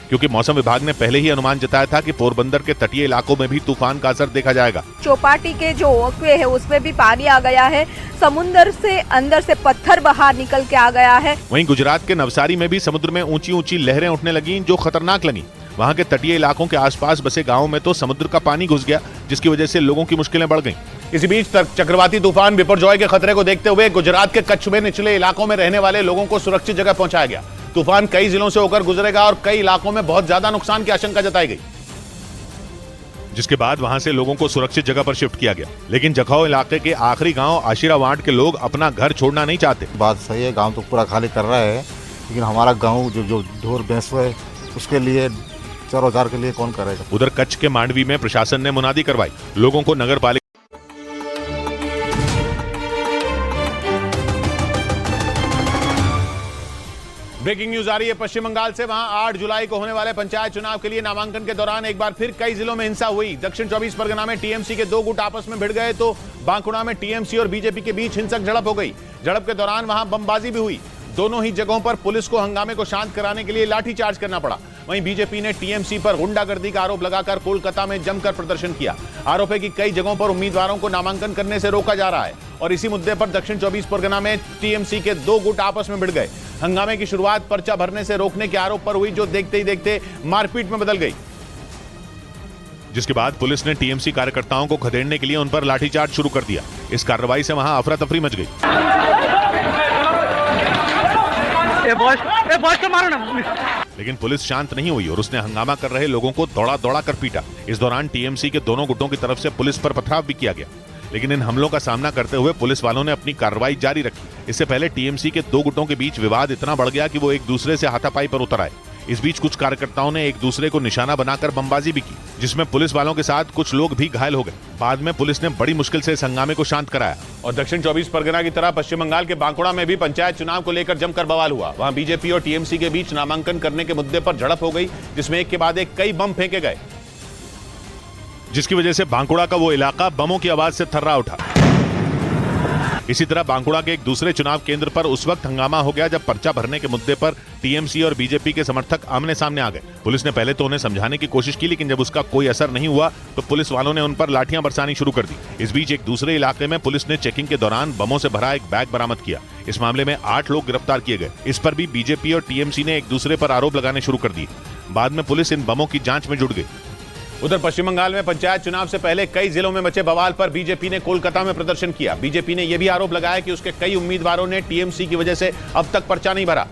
क्योंकि मौसम विभाग ने पहले ही अनुमान जताया था कि पोरबंदर के तटीय इलाकों में भी तूफान का असर देखा जाएगा। चौपाटी के जो वॉकवे है उसमें भी पानी आ गया है, समुद्र से अंदर से पत्थर बाहर निकल के आ गया है। वहीं गुजरात के नवसारी में भी समुद्र में ऊंची ऊंची लहरें उठने लगी, जो खतरनाक लगी। वहां के तटीय इलाकों के आसपास बसे गाँव में तो समुद्र का पानी घुस गया, जिसकी वजह से लोगों की मुश्किलें बढ़ गईं। इसी बीच चक्रवाती तूफान बिपरजॉय के खतरे को देखते हुए गुजरात के कच्छ में निचले इलाकों में रहने वाले लोगों को सुरक्षित जगह पहुंचाया गया। तूफान कई जिलों से होकर गुजरेगा और कई इलाकों में बहुत ज्यादा नुकसान की आशंका जताई गई, जिसके बाद वहां से लोगों को सुरक्षित जगह पर शिफ्ट किया गया। लेकिन जखौ इलाके के आखिरी गांव आशीरावाट के लोग अपना घर छोड़ना नहीं चाहते। बात सही है, गांव तो पूरा खाली कर रहा है, लेकिन हमारा गांव जो ढोर भैंस है उसके लिए चरोचार के लिए कौन करेगा। उधर कच्छ के मांडवी में प्रशासन ने मुनादी करवाई, लोगों को नगर पालिका ब्रेकिंग न्यूज आ रही है पश्चिम बंगाल से। वहां 8 जुलाई को होने वाले पंचायत चुनाव के लिए नामांकन के दौरान एक बार फिर कई जिलों में हिंसा हुई। दक्षिण 24 परगना में टीएमसी के 2 गुट आपस में भिड़ गए तो बांकुड़ा में टीएमसी और बीजेपी के बीच हिंसक झड़प हो गई। झड़प के दौरान वहां बमबाजी भी हुई। दोनों ही जगहों पर पुलिस को हंगामे को शांत कराने के लिए लाठीचार्ज करना पड़ा। वहीं बीजेपी ने टीएमसी पर गुंडागर्दी का आरोप लगाकर कोलकाता में जमकर प्रदर्शन किया। आरोप है कि कई जगहों पर उम्मीदवारों को नामांकन करने से रोका जा रहा है और इसी मुद्दे पर दक्षिण 24 परगना में टीएमसी के 2 गुट आपस में भिड़ गए। हंगामे की शुरुआत पर्चा भरने से रोकने के आरोप पर हुई, जो देखते ही देखते मारपीट में बदल गई, जिसके बाद पुलिस ने टीएमसी कार्यकर्ताओं को खदेड़ने के लिए उन पर लाठीचार्ज शुरू कर दिया। इस कार्रवाई से वहां अफरा तफरी मच गई। लेकिन पुलिस शांत नहीं हुई और उसने हंगामा कर रहे लोगों को दौड़ा दौड़ा कर पीटा। इस दौरान टीएमसी के दोनों गुटों की तरफ से पुलिस पर पथराव भी किया गया, लेकिन इन हमलों का सामना करते हुए पुलिस वालों ने अपनी कार्रवाई जारी रखी। इससे पहले टीएमसी के 2 गुटों के बीच विवाद इतना बढ़ गया कि वो एक दूसरे से हाथापाई पर उतर आए। इस बीच कुछ कार्यकर्ताओं ने एक दूसरे को निशाना बनाकर बमबाजी भी की, जिसमें पुलिस वालों के साथ कुछ लोग भी घायल हो गए। बाद में पुलिस ने बड़ी मुश्किल से इस हंगामे को शांत कराया। और दक्षिण 24 परगना की तरह पश्चिम बंगाल के बांकुड़ा में भी पंचायत चुनाव को लेकर जमकर बवाल हुआ। वहां बीजेपी और टीएमसी के बीच नामांकन करने के मुद्दे पर झड़प हो गई, जिसमें एक के बाद एक कई बम फेंके गए, जिसकी वजह से बांकुड़ा का वो इलाका बमों की आवाज से थर्रा उठा। इसी तरह बांकुड़ा के एक दूसरे चुनाव केंद्र पर उस वक्त हंगामा हो गया जब पर्चा भरने के मुद्दे पर टीएमसी और बीजेपी के समर्थक आमने सामने आ गए। पुलिस ने पहले तो उन्हें समझाने की कोशिश की, लेकिन जब उसका कोई असर नहीं हुआ तो पुलिस वालों ने उन पर लाठियां बरसानी शुरू कर दी। इस बीच एक दूसरे इलाके में पुलिस ने चेकिंग के दौरान बमों से भरा एक बैग बरामद किया। इस मामले में 8 लोग गिरफ्तार किए गए। इस पर भी बीजेपी और टीएमसी ने एक दूसरे पर आरोप लगाने शुरू कर दिए। बाद में पुलिस इन बमों की जांच में जुट गई। उधर पश्चिम बंगाल में पंचायत चुनाव से पहले कई जिलों में मचे बवाल पर बीजेपी ने कोलकाता में प्रदर्शन किया। बीजेपी ने यह भी आरोप लगाया कि उसके कई उम्मीदवारों ने टीएमसी की वजह से अब तक पर्चा नहीं भरा।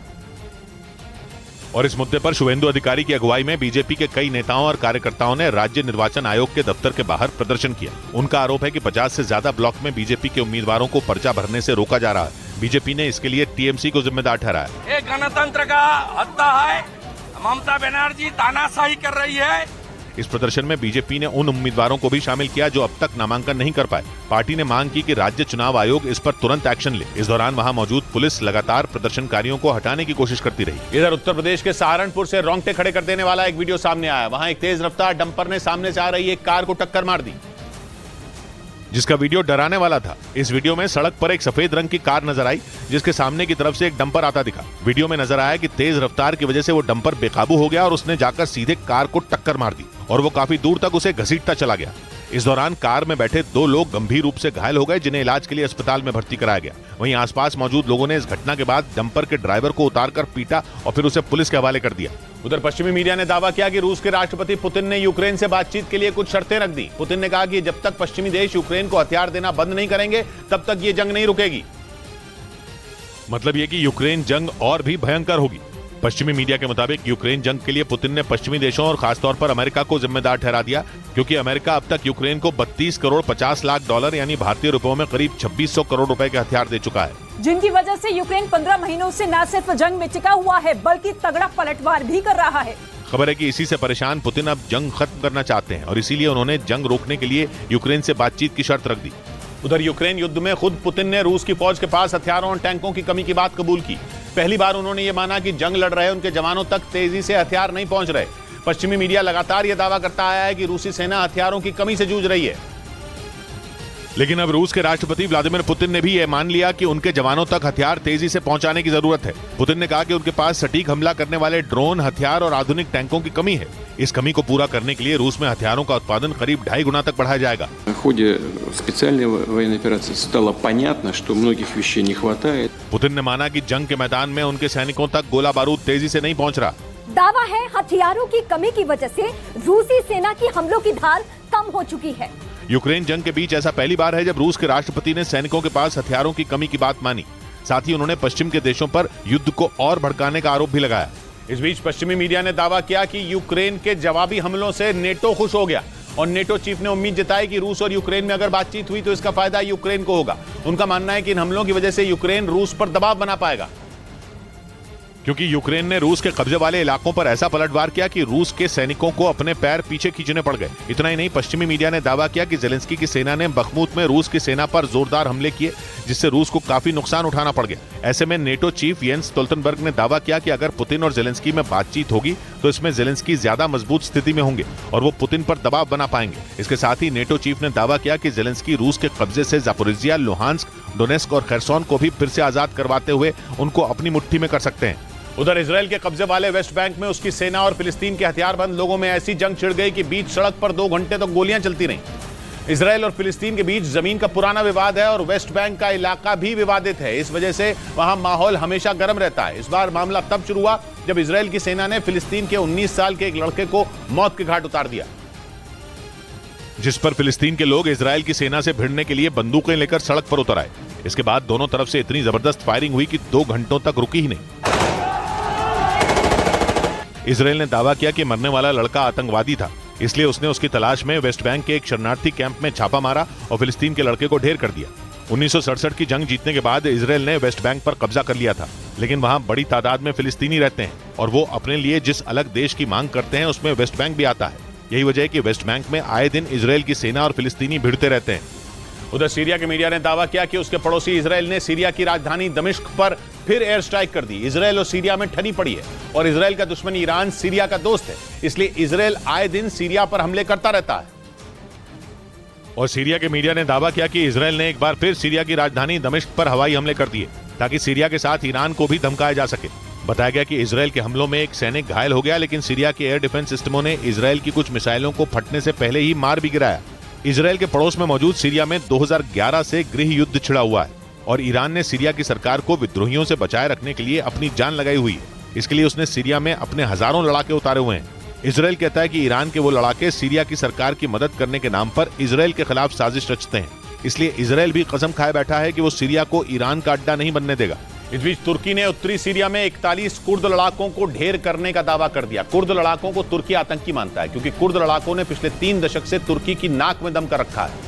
और इस मुद्दे पर शुभेंदु अधिकारी की अगुवाई में बीजेपी के कई नेताओं और कार्यकर्ताओं ने राज्य निर्वाचन आयोग के दफ्तर के बाहर प्रदर्शन किया। उनका आरोप है कि 50 से ज्यादा ब्लॉक में बीजेपी के उम्मीदवारों को पर्चा भरने से रोका जा रहा है। बीजेपी ने इसके लिए टीएमसी को जिम्मेदार ठहराया। ये गणतंत्र का हत्या है। ममता बनर्जी तानाशाही कर रही है। इस प्रदर्शन में बीजेपी ने उन उम्मीदवारों को भी शामिल किया जो अब तक नामांकन नहीं कर पाए। पार्टी ने मांग की कि राज्य चुनाव आयोग इस पर तुरंत एक्शन ले। इस दौरान वहां मौजूद पुलिस लगातार प्रदर्शनकारियों को हटाने की कोशिश करती रही। इधर उत्तर प्रदेश के सहारनपुर से रोंगटे खड़े कर देने वाला एक वीडियो सामने आया। वहां एक तेज रफ्तार डंपर ने सामने से आ रही एक कार को टक्कर मार दी, जिसका वीडियो डराने वाला था। इस वीडियो में सड़क पर एक सफेद रंग की कार नजर आई, जिसके सामने की तरफ से एक डंपर आता दिखा। वीडियो में नजर आया कि तेज रफ्तार की वजह से वो डंपर बेकाबू हो गया और उसने जाकर सीधे कार को टक्कर मार दी और वो काफी दूर तक उसे घसीटता चला गया। इस दौरान कार में बैठे 2 लोग गंभीर रूप से घायल हो गए, जिन्हें इलाज के लिए अस्पताल में भर्ती कराया गया। वहीं आसपास मौजूद लोगों ने इस घटना के बाद डंपर के ड्राइवर को उतारकर पीटा और फिर उसे पुलिस के हवाले कर दिया। उधर पश्चिमी मीडिया ने दावा किया कि रूस के राष्ट्रपति पुतिन ने यूक्रेन से बातचीत के लिए कुछ शर्तें रख दी। पुतिन ने कहा कि जब तक पश्चिमी देश यूक्रेन को हथियार देना बंद नहीं करेंगे तब तक ये जंग नहीं रुकेगी। मतलब ये कि यूक्रेन जंग और भी भयंकर होगी। पश्चिमी मीडिया के मुताबिक यूक्रेन जंग के लिए पुतिन ने पश्चिमी देशों और खासतौर पर अमेरिका को जिम्मेदार ठहरा दिया, क्योंकि अमेरिका अब तक यूक्रेन को 32 करोड़ 50 लाख डॉलर यानी भारतीय रुपयों में करीब 2600 करोड़ रुपए के हथियार दे चुका है, जिनकी वजह से यूक्रेन 15 महीनों से न सिर्फ जंग में टिका हुआ है बल्कि तगड़ा पलटवार भी कर रहा है। खबर है कि इसी से परेशान पुतिन अब जंग खत्म करना चाहते हैं और इसीलिए उन्होंने जंग रोकने के लिए यूक्रेन से बातचीत की शर्त रख दी। उधर यूक्रेन युद्ध में खुद पुतिन ने रूस की फौज के पास हथियारों और टैंकों की कमी की बात कबूल की। पहली बार उन्होंने ये माना कि जंग लड़ रहे उनके जवानों तक तेजी से हथियार नहीं पहुंच रहे। पश्चिमी मीडिया लगातार यह दावा करता आया है कि रूसी सेना हथियारों की कमी से जूझ रही है, लेकिन अब रूस के राष्ट्रपति व्लादिमीर पुतिन ने भी यह मान लिया कि उनके जवानों तक हथियार तेजी से पहुंचाने की जरूरत है। पुतिन ने कहा कि उनके पास सटीक हमला करने वाले ड्रोन, हथियार और आधुनिक टैंकों की कमी है। इस कमी को पूरा करने के लिए रूस में हथियारों का उत्पादन करीब 2.5 गुना तक बढ़ाया जाएगा। В ходе специальной военной операции стало понятно, что многих вещей не хватает. पुतिन ने माना कि जंग के मैदान में उनके सैनिकों तक गोला बारूद तेजी से नहीं पहुंच रहा। दावा है हथियारों की कमी की वजह से रूसी सेना की हमलों की धार कम हो चुकी है। यूक्रेन जंग के बीच ऐसा पहली बार है जब रूस के राष्ट्रपति ने सैनिकों के पास हथियारों की कमी की बात मानी। साथ ही उन्होंने पश्चिम के देशों पर युद्ध को और भड़काने का आरोप भी लगाया। इस बीच पश्चिमी मीडिया ने दावा किया कि यूक्रेन के जवाबी हमलों से नेटो खुश हो गया और नेटो चीफ ने उम्मीद जताई कि रूस और यूक्रेन में अगर बातचीत हुई तो इसका फायदा यूक्रेन को होगा। उनका मानना है कि इन हमलों की वजह से यूक्रेन रूस पर दबाव बना पाएगा, क्योंकि यूक्रेन ने रूस के कब्जे वाले इलाकों पर ऐसा पलटवार किया कि रूस के सैनिकों को अपने पैर पीछे खींचने पड़ गए। इतना ही नहीं, पश्चिमी मीडिया ने दावा किया कि जेलेंस्की की सेना ने बखमूत में रूस की सेना पर जोरदार हमले किए, जिससे रूस को काफी नुकसान उठाना पड़ गया। ऐसे में नेटो चीफ येंस स्टोल्टनबर्ग ने दावा किया कि अगर पुतिन और जेलेंस्की में बातचीत होगी तो इसमें जेलेंस्की ज्यादा मजबूत स्थिति में होंगे और वो पुतिन पर दबाव बना पाएंगे। इसके साथ ही नेटो चीफ ने दावा किया कि जेलेंस्की रूस के कब्जे से जापोरिजिया, लुहांस्क, डोनेस्क और खरसोन को भी फिर से आजाद करवाते हुए उनको अपनी मुट्ठी में कर सकते हैं। उधर इजराइल के कब्जे वाले वेस्ट बैंक में उसकी सेना और फिलिस्तीन के हथियारबंद लोगों में ऐसी जंग छिड़ गई कि बीच सड़क पर 2 घंटे तक गोलियां चलती रहीं। इजराइल और फिलिस्तीन के बीच जमीन का पुराना विवाद है और वेस्ट बैंक का इलाका भी विवादित है। इस वजह से वहां माहौल हमेशा गर्म रहता है। इस बार मामला तब शुरू हुआ जब इजराइल की सेना ने फिलिस्तीन के 19 साल के एक लड़के को मौत के घाट उतार दिया, जिस पर फिलिस्तीन के लोग इजराइल की सेना से भिड़ने के लिए बंदूकें लेकर सड़क पर उतर आए। इसके बाद दोनों तरफ से इतनी जबरदस्त फायरिंग हुई कि 2 घंटों तक रुकी ही नहीं। इजराइल ने दावा किया कि मरने वाला लड़का आतंकवादी था, इसलिए उसने उसकी तलाश में वेस्ट बैंक के एक शरणार्थी कैंप में छापा मारा और फिलिस्तीन के लड़के को ढेर कर दिया। 1967 की जंग जीतने के बाद इजराइल ने वेस्ट बैंक पर कब्जा कर लिया था, लेकिन वहां बड़ी तादाद में फिलिस्तीनी रहते हैं और वो अपने लिए जिस अलग देश की मांग करते हैं उसमें वेस्ट बैंक भी आता है। यही वजह है कि वेस्ट बैंक में आए दिन इजराइल की सेना और फिलिस्तीनी भिड़ते रहते हैं। उधर सीरिया के मीडिया ने दावा किया कि उसके पड़ोसी इजराइल ने सीरिया की राजधानी दमिश्क पर फिर एयर स्ट्राइक कर दी। इजराइल और सीरिया में ठनी पड़ी है और इजराइल का दुश्मन ईरान सीरिया का दोस्त है, इसलिए इजराइल आए दिन सीरिया पर हमले करता रहता है। और सीरिया के मीडिया ने दावा किया कि इजराइल ने एक बार फिर सीरिया की राजधानी दमिश्क पर हवाई हमले कर दिए ताकि सीरिया के साथ ईरान को भी धमकाया जा सके। बताया गया कि इजराइल के हमलों में एक सैनिक घायल हो गया, लेकिन सीरिया के एयर डिफेंस सिस्टमों ने इजराइल की कुछ मिसाइलों को फटने से पहले ही मार भी गिराया। इजराइल के पड़ोस में मौजूद सीरिया में 2011 से गृह युद्ध छिड़ा हुआ है और ईरान ने सीरिया की सरकार को विद्रोहियों से बचाए रखने के लिए अपनी जान लगाई हुई है। इसके लिए उसने सीरिया में अपने हजारों लड़ाके उतारे हुए हैं। इजराइल कहता है कि ईरान के वो लड़ाके सीरिया की सरकार की मदद करने के नाम पर इजराइल के खिलाफ साजिश रचते हैं, इसलिए इजराइल भी कसम खाए बैठा है कि वो सीरिया को ईरान का अड्डा नहीं बनने देगा। इस बीच तुर्की ने उत्तरी सीरिया में 41 कुर्द लड़ाकों को ढेर करने का दावा कर दिया। कुर्द लड़ाकों को तुर्की आतंकी मानता है क्योंकि कुर्द लड़ाकों ने पिछले 3 दशक से तुर्की की नाक में दम कर रखा है।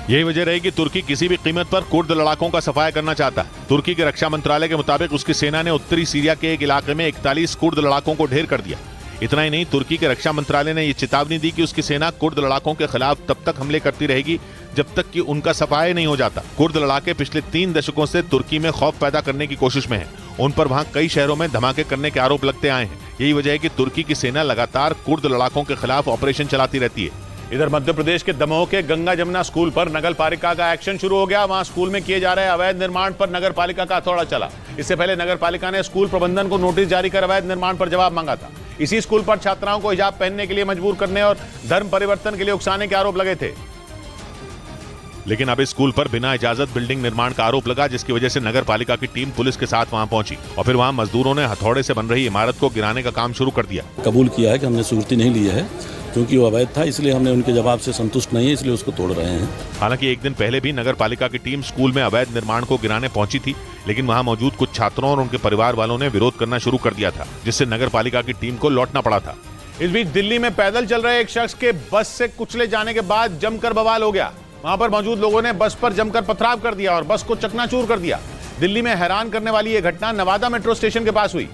यही वजह रही कि तुर्की किसी भी कीमत पर कुर्द लड़ाकों का सफाया करना चाहता है। तुर्की के रक्षा मंत्रालय के मुताबिक उसकी सेना ने उत्तरी सीरिया के एक इलाके में 41 कुर्द लड़ाकों को ढेर कर दिया। इतना ही नहीं, तुर्की के रक्षा मंत्रालय ने यह चेतावनी दी कि उसकी सेना कुर्द लड़ाकों के खिलाफ तब तक हमले करती रहेगी जब तक कि उनका सफाया नहीं हो जाता। कुर्द लड़ाके पिछले 3 दशकों से तुर्की में खौफ पैदा करने की कोशिश में हैं। उन पर वहां कई शहरों में धमाके करने के आरोप लगते आए हैं। यही वजह है कि तुर्की की सेना लगातार कुर्द लड़ाकों के खिलाफ ऑपरेशन चलाती रहती है। इधर मध्य प्रदेश के दमोह के गंगा जमुना स्कूल पर नगर पालिका का एक्शन शुरू हो गया। वहां स्कूल में किए जा रहे अवैध निर्माण पर नगर पालिका का हथौड़ा चला। इससे पहले नगर पालिका ने स्कूल प्रबंधन को नोटिस जारी कर अवैध निर्माण पर जवाब मांगा था। इसी स्कूल पर छात्राओं को हिजाब पहनने के लिए मजबूर करने और धर्म परिवर्तन के लिए उकसाने के आरोप लगे थे। लेकिन अब इस स्कूल पर बिना इजाजत बिल्डिंग निर्माण का आरोप लगा, जिसकी वजह से नगर पालिका की टीम पुलिस के साथ वहां पहुंची और फिर वहां मजदूरों ने हथौड़े से बन रही इमारत को गिराने का काम शुरू कर दिया। कबूल किया है कि हमने स्वीकृति नहीं ली है क्योंकि वो अवैध था, इसलिए हमने उनके जवाब से संतुष्ट नहीं है, इसलिए उसको तोड़ रहे हैं। हालांकि एक दिन पहले भी नगर पालिका की टीम स्कूल में अवैध निर्माण को गिराने पहुंची थी, लेकिन वहां मौजूद कुछ छात्रों और उनके परिवार वालों ने विरोध करना शुरू कर दिया था, जिससे नगर पालिका की टीम को लौटना पड़ा था। इस बीच दिल्ली में पैदल चल रहे एक शख्स के बस से कुचले जाने के बाद जमकर बवाल हो गया। वहां पर मौजूद लोगों ने बस पर जमकर पथराव कर दिया और बस को चकनाचूर कर दिया। दिल्ली में हैरान करने वाली यह घटना नवादा मेट्रो स्टेशन के पास हुई,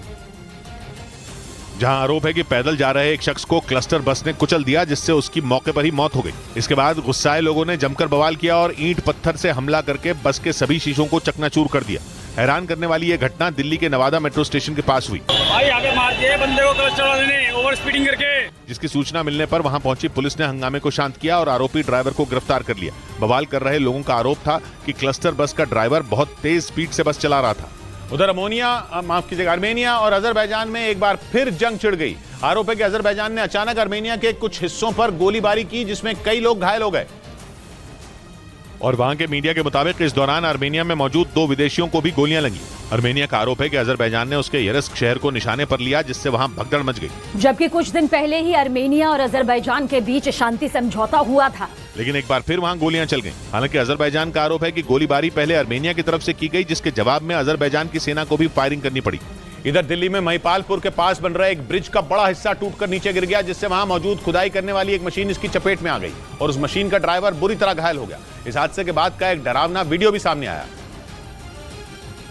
जहां आरोप है कि पैदल जा रहे एक शख्स को क्लस्टर बस ने कुचल दिया, जिससे उसकी मौके पर ही मौत हो गई। इसके बाद गुस्साए लोगों ने जमकर बवाल किया और ईंट पत्थर से हमला करके बस के सभी शीशों को चकनाचूर कर दिया। हैरान करने वाली यह घटना दिल्ली के नवादा मेट्रो स्टेशन के पास हुई। भाई आगे मार दिए बंदे को क्लच चढ़ा देने ओवर स्पीडिंग करके। जिसकी सूचना मिलने पर वहां पहुंची पुलिस ने हंगामे को शांत किया और आरोपी ड्राइवर को गिरफ्तार कर लिया। बवाल कर रहे लोगों का आरोप था कि क्लस्टर बस का ड्राइवर बहुत तेज स्पीड से बस चला रहा था। उधर आर्मेनिया और अजरबैजान में एक बार फिर जंग छिड़ गई। आरोप है कि अजरबैजान ने अचानक आर्मेनिया के कुछ हिस्सों पर गोलीबारी की, जिसमें कई लोग घायल हो गए। और वहां के मीडिया के मुताबिक इस दौरान आर्मेनिया में मौजूद 2 विदेशियों को भी गोलियां लगी। आर्मेनिया का आरोप है कि अजरबैजान ने उसके यरस्क शहर को निशाने पर लिया, जिससे वहां भगदड़ मच गई। जबकि कुछ दिन पहले ही आर्मेनिया और अजरबैजान के बीच शांति समझौता हुआ था, लेकिन एक बार फिर वहां गोलियां चल गईं। हालांकि अजरबैजान का आरोप है कि गोलीबारी पहले आर्मेनिया की तरफ से की गई, जिसके जवाब में अजरबैजान की सेना को भी फायरिंग करनी पड़ी। इधर दिल्ली में महिपालपुर के पास बन रहा एक ब्रिज का बड़ा हिस्सा टूटकर नीचे गिर गया, जिससे वहां मौजूद खुदाई करने वाली एक मशीन इसकी चपेट में आ गई और उस मशीन का ड्राइवर बुरी तरह घायल हो गया। इस हादसे के बाद का एक डरावना वीडियो भी सामने आया,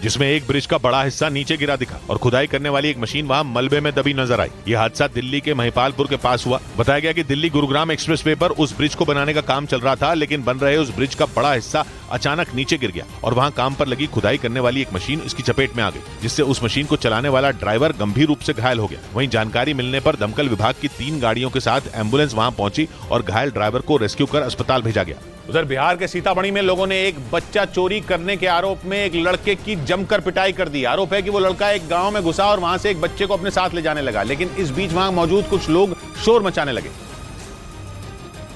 जिसमें एक ब्रिज का बड़ा हिस्सा नीचे गिरा दिखा और खुदाई करने वाली एक मशीन वहां मलबे में दबी नजर आई। यह हादसा दिल्ली के महिपालपुर के पास हुआ। बताया गया कि दिल्ली गुरुग्राम एक्सप्रेसवे पर उस ब्रिज को बनाने का काम चल रहा था, लेकिन बन रहे उस ब्रिज का बड़ा हिस्सा अचानक नीचे गिर गया और वहां काम पर लगी खुदाई करने वाली एक मशीन इसकी चपेट में आ गई, जिससे उस मशीन को चलाने वाला ड्राइवर गंभीर रूप से घायल हो गया। वहीं जानकारी मिलने पर दमकल विभाग की 3 गाड़ियों के साथ एम्बुलेंस वहां पहुंची और घायल ड्राइवर को रेस्क्यू कर अस्पताल भेजा गया। उधर बिहार के सीतामढ़ी में लोगों ने एक बच्चा चोरी करने के आरोप में एक लड़के की जमकर पिटाई कर दी। आरोप है कि वो लड़का एक गांव में घुसा और वहां से एक बच्चे को अपने साथ ले जाने लगा, लेकिन इस बीच वहां मौजूद कुछ लोग शोर मचाने लगे,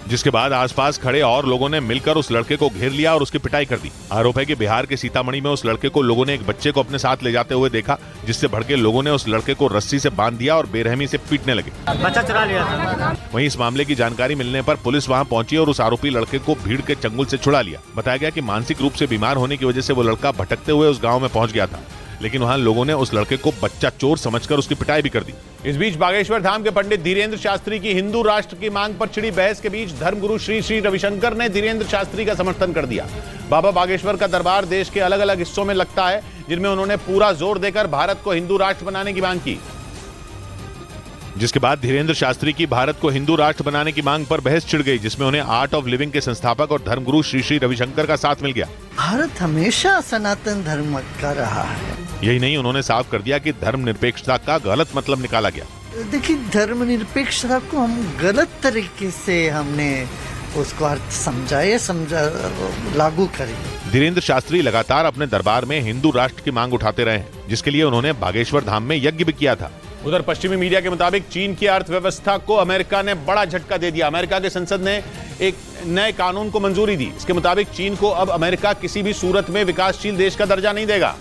जिसके बाद आसपास खड़े और लोगों ने मिलकर उस लड़के को घेर लिया और उसकी पिटाई कर दी। आरोप है कि बिहार के सीतामढ़ी में उस लड़के को लोगों ने एक बच्चे को अपने साथ ले जाते हुए देखा, जिससे भड़के लोगों ने उस लड़के को रस्सी से बांध दिया और बेरहमी से पीटने लगे। बच्चा चुरा लिया था। वहीं इस मामले की जानकारी मिलने पर पुलिस वहां पहुंची और उस आरोपी लड़के को भीड़ के चंगुल से छुड़ा लिया। बताया गया कि मानसिक रूप से बीमार होने की वजह से वो लड़का भटकते हुए उस गाँव में पहुंच गया था, लेकिन वहां लोगों ने उस लड़के को बच्चा चोर समझकर उसकी पिटाई भी कर दी। इस बीच बागेश्वर धाम के पंडित धीरेन्द्र शास्त्री की हिंदू राष्ट्र की मांग पर छिड़ी बहस के बीच धर्मगुरु श्री श्री रविशंकर ने धीरेन्द्र शास्त्री का समर्थन कर दिया। बाबा बागेश्वर का दरबार देश के अलग अलग हिस्सों में लगता है, जिनमें उन्होंने पूरा जोर देकर भारत को हिंदू राष्ट्र बनाने की मांग की। जिसके बाद धीरेन्द्र शास्त्री की भारत को हिंदू राष्ट्र बनाने की मांग पर बहस छिड़ गई, जिसमें उन्हें आर्ट ऑफ लिविंग के संस्थापक और धर्मगुरु श्री श्री रविशंकर का साथ मिल गया। भारत हमेशा सनातन धर्म का रहा है। यही नहीं, उन्होंने साफ कर दिया कि धर्मनिरपेक्षता का गलत मतलब निकाला गया। देखिए, धर्मनिरपेक्षता को हम गलत तरीके से हमने उसको अर्थ लागू करें। धीरेन्द्र शास्त्री लगातार अपने दरबार में हिंदू राष्ट्र की मांग उठाते रहे हैं, जिसके लिए उन्होंने बागेश्वर धाम में यज्ञ भी किया था। उधर पश्चिमी मीडिया के मुताबिक चीन की अर्थव्यवस्था को अमेरिका ने बड़ा झटका दे दिया। अमेरिका के संसद ने एक नए कानून को मंजूरी दी। इसके मुताबिक चीन को अब अमेरिका किसी भी सूरत में विकासशील देश का दर्जा नहीं देगा,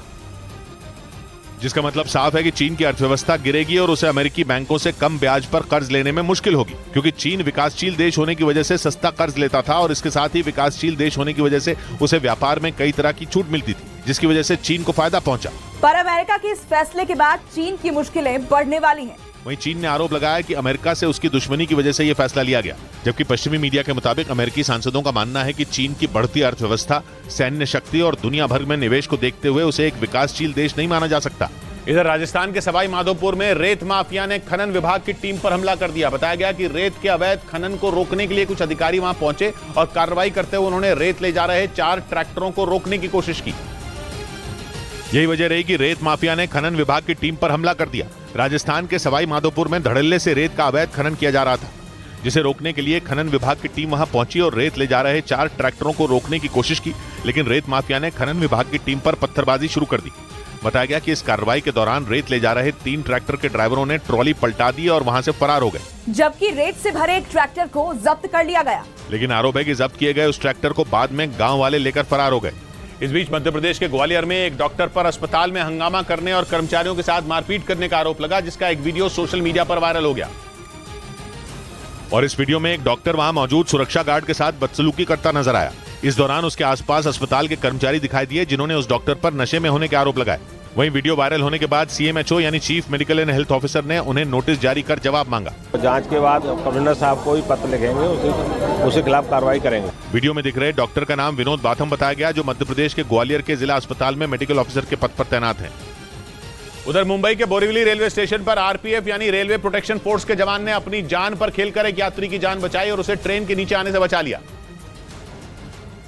जिसका मतलब साफ है कि चीन की अर्थव्यवस्था गिरेगी और उसे अमेरिकी बैंकों से कम ब्याज पर कर्ज लेने में मुश्किल होगी, क्योंकि चीन विकासशील देश होने की वजह से सस्ता कर्ज लेता था और इसके साथ ही विकासशील देश होने की वजह से उसे व्यापार में कई तरह की छूट मिलती थी, जिसकी वजह से चीन को फायदा पहुंचा। पर अमेरिका के इस फैसले के बाद चीन की मुश्किलें बढ़ने वाली हैं। वहीं चीन ने आरोप लगाया कि अमेरिका से उसकी दुश्मनी की वजह से यह फैसला लिया गया, जबकि पश्चिमी मीडिया के मुताबिक अमेरिकी सांसदों का मानना है कि चीन की बढ़ती अर्थव्यवस्था, सैन्य शक्ति और दुनिया भर में निवेश को देखते हुए उसे एक विकासशील देश नहीं माना जा सकता। इधर राजस्थान के सवाई माधोपुर में रेत माफिया ने खनन विभाग की टीम पर हमला कर दिया। बताया गया कि रेत के अवैध खनन को रोकने के लिए कुछ अधिकारी वहां पहुंचे और कार्रवाई करते हुए उन्होंने रेत ले जा रहे 4 ट्रैक्टरों को रोकने की कोशिश की। यही वजह रही कि रेत माफिया ने खनन विभाग की टीम पर हमला कर दिया। राजस्थान के सवाई माधोपुर में धड़ल्ले से रेत का अवैध खनन किया जा रहा था, जिसे रोकने के लिए खनन विभाग की टीम वहां पहुंची और रेत ले जा रहे 4 ट्रैक्टरों को रोकने की कोशिश की, लेकिन रेत माफिया ने खनन विभाग की टीम पर पत्थरबाजी शुरू कर दी, बताया गया कि इस कार्रवाई के दौरान रेत ले जा रहे 3 ट्रैक्टर के ड्राइवरों ने ट्रॉली पलटा दी और वहां से फरार हो गए, जबकि रेत से भरे एक ट्रैक्टर को जब्त कर लिया गया। लेकिन आरोप है कि जब्त किए गए उस ट्रैक्टर को बाद में गांव वाले लेकर फरार हो गए। इस बीच मध्य प्रदेश के ग्वालियर में एक डॉक्टर पर अस्पताल में हंगामा करने और कर्मचारियों के साथ मारपीट करने का आरोप लगा, जिसका एक वीडियो सोशल मीडिया पर वायरल हो गया। और इस वीडियो में एक डॉक्टर वहां मौजूद सुरक्षा गार्ड के साथ बदसलूकी करता नजर आया। इस दौरान उसके आसपास अस्पताल के कर्मचारी दिखाई दिए, जिन्होंने उस डॉक्टर पर नशे में होने के आरोप लगाए। वहीं वीडियो वायरल होने के बाद CMHO यानी chief medical and health officer ने उन्हें नोटिस जारी कर जवाब मांगा। जांच के बाद कमिश्नर साहब को ही पत्र लिखेंगे, उसके खिलाफ कार्रवाई करेंगे। वीडियो में दिख रहे डॉक्टर का नाम विनोद बाथम बताया गया, जो मध्य प्रदेश के ग्वालियर के जिला अस्पताल में मेडिकल ऑफिसर के पद पर तैनात हैं। उधर मुंबई के बोरीवली रेलवे स्टेशन पर RPF यानी रेलवे प्रोटेक्शन फोर्स के जवान ने अपनी जान पर खेलकर एक यात्री की जान बचाई और उसे ट्रेन के नीचे आने से बचा लिया,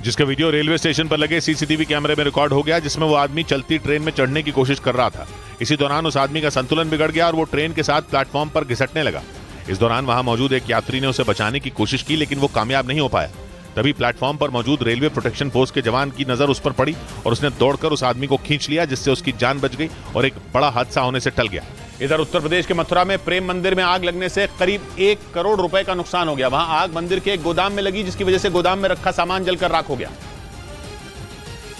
जिसका वीडियो रेलवे स्टेशन पर लगे CCTV कैमरे में रिकॉर्ड हो गया, जिसमें वो आदमी चलती ट्रेन में चढ़ने की कोशिश कर रहा था। इसी दौरान उस आदमी का संतुलन बिगड़ गया और वो ट्रेन के साथ प्लेटफॉर्म पर घिसटने लगा। इस दौरान वहां मौजूद एक यात्री ने उसे बचाने की कोशिश की, लेकिन वो कामयाब नहीं हो पाया। तभी प्लेटफॉर्म पर मौजूद रेलवे प्रोटेक्शन फोर्स के जवान की नजर उस पर पड़ी और उसने दौड़कर उस आदमी को खींच लिया, जिससे उसकी जान बच गई और एक बड़ा हादसा होने से टल गया। इधर उत्तर प्रदेश के मथुरा में प्रेम मंदिर में आग लगने से करीब 1 करोड़ रुपए का नुकसान हो गया। वहां आग मंदिर के एक गोदाम में लगी, जिसकी वजह से गोदाम में रखा सामान जलकर राख हो गया।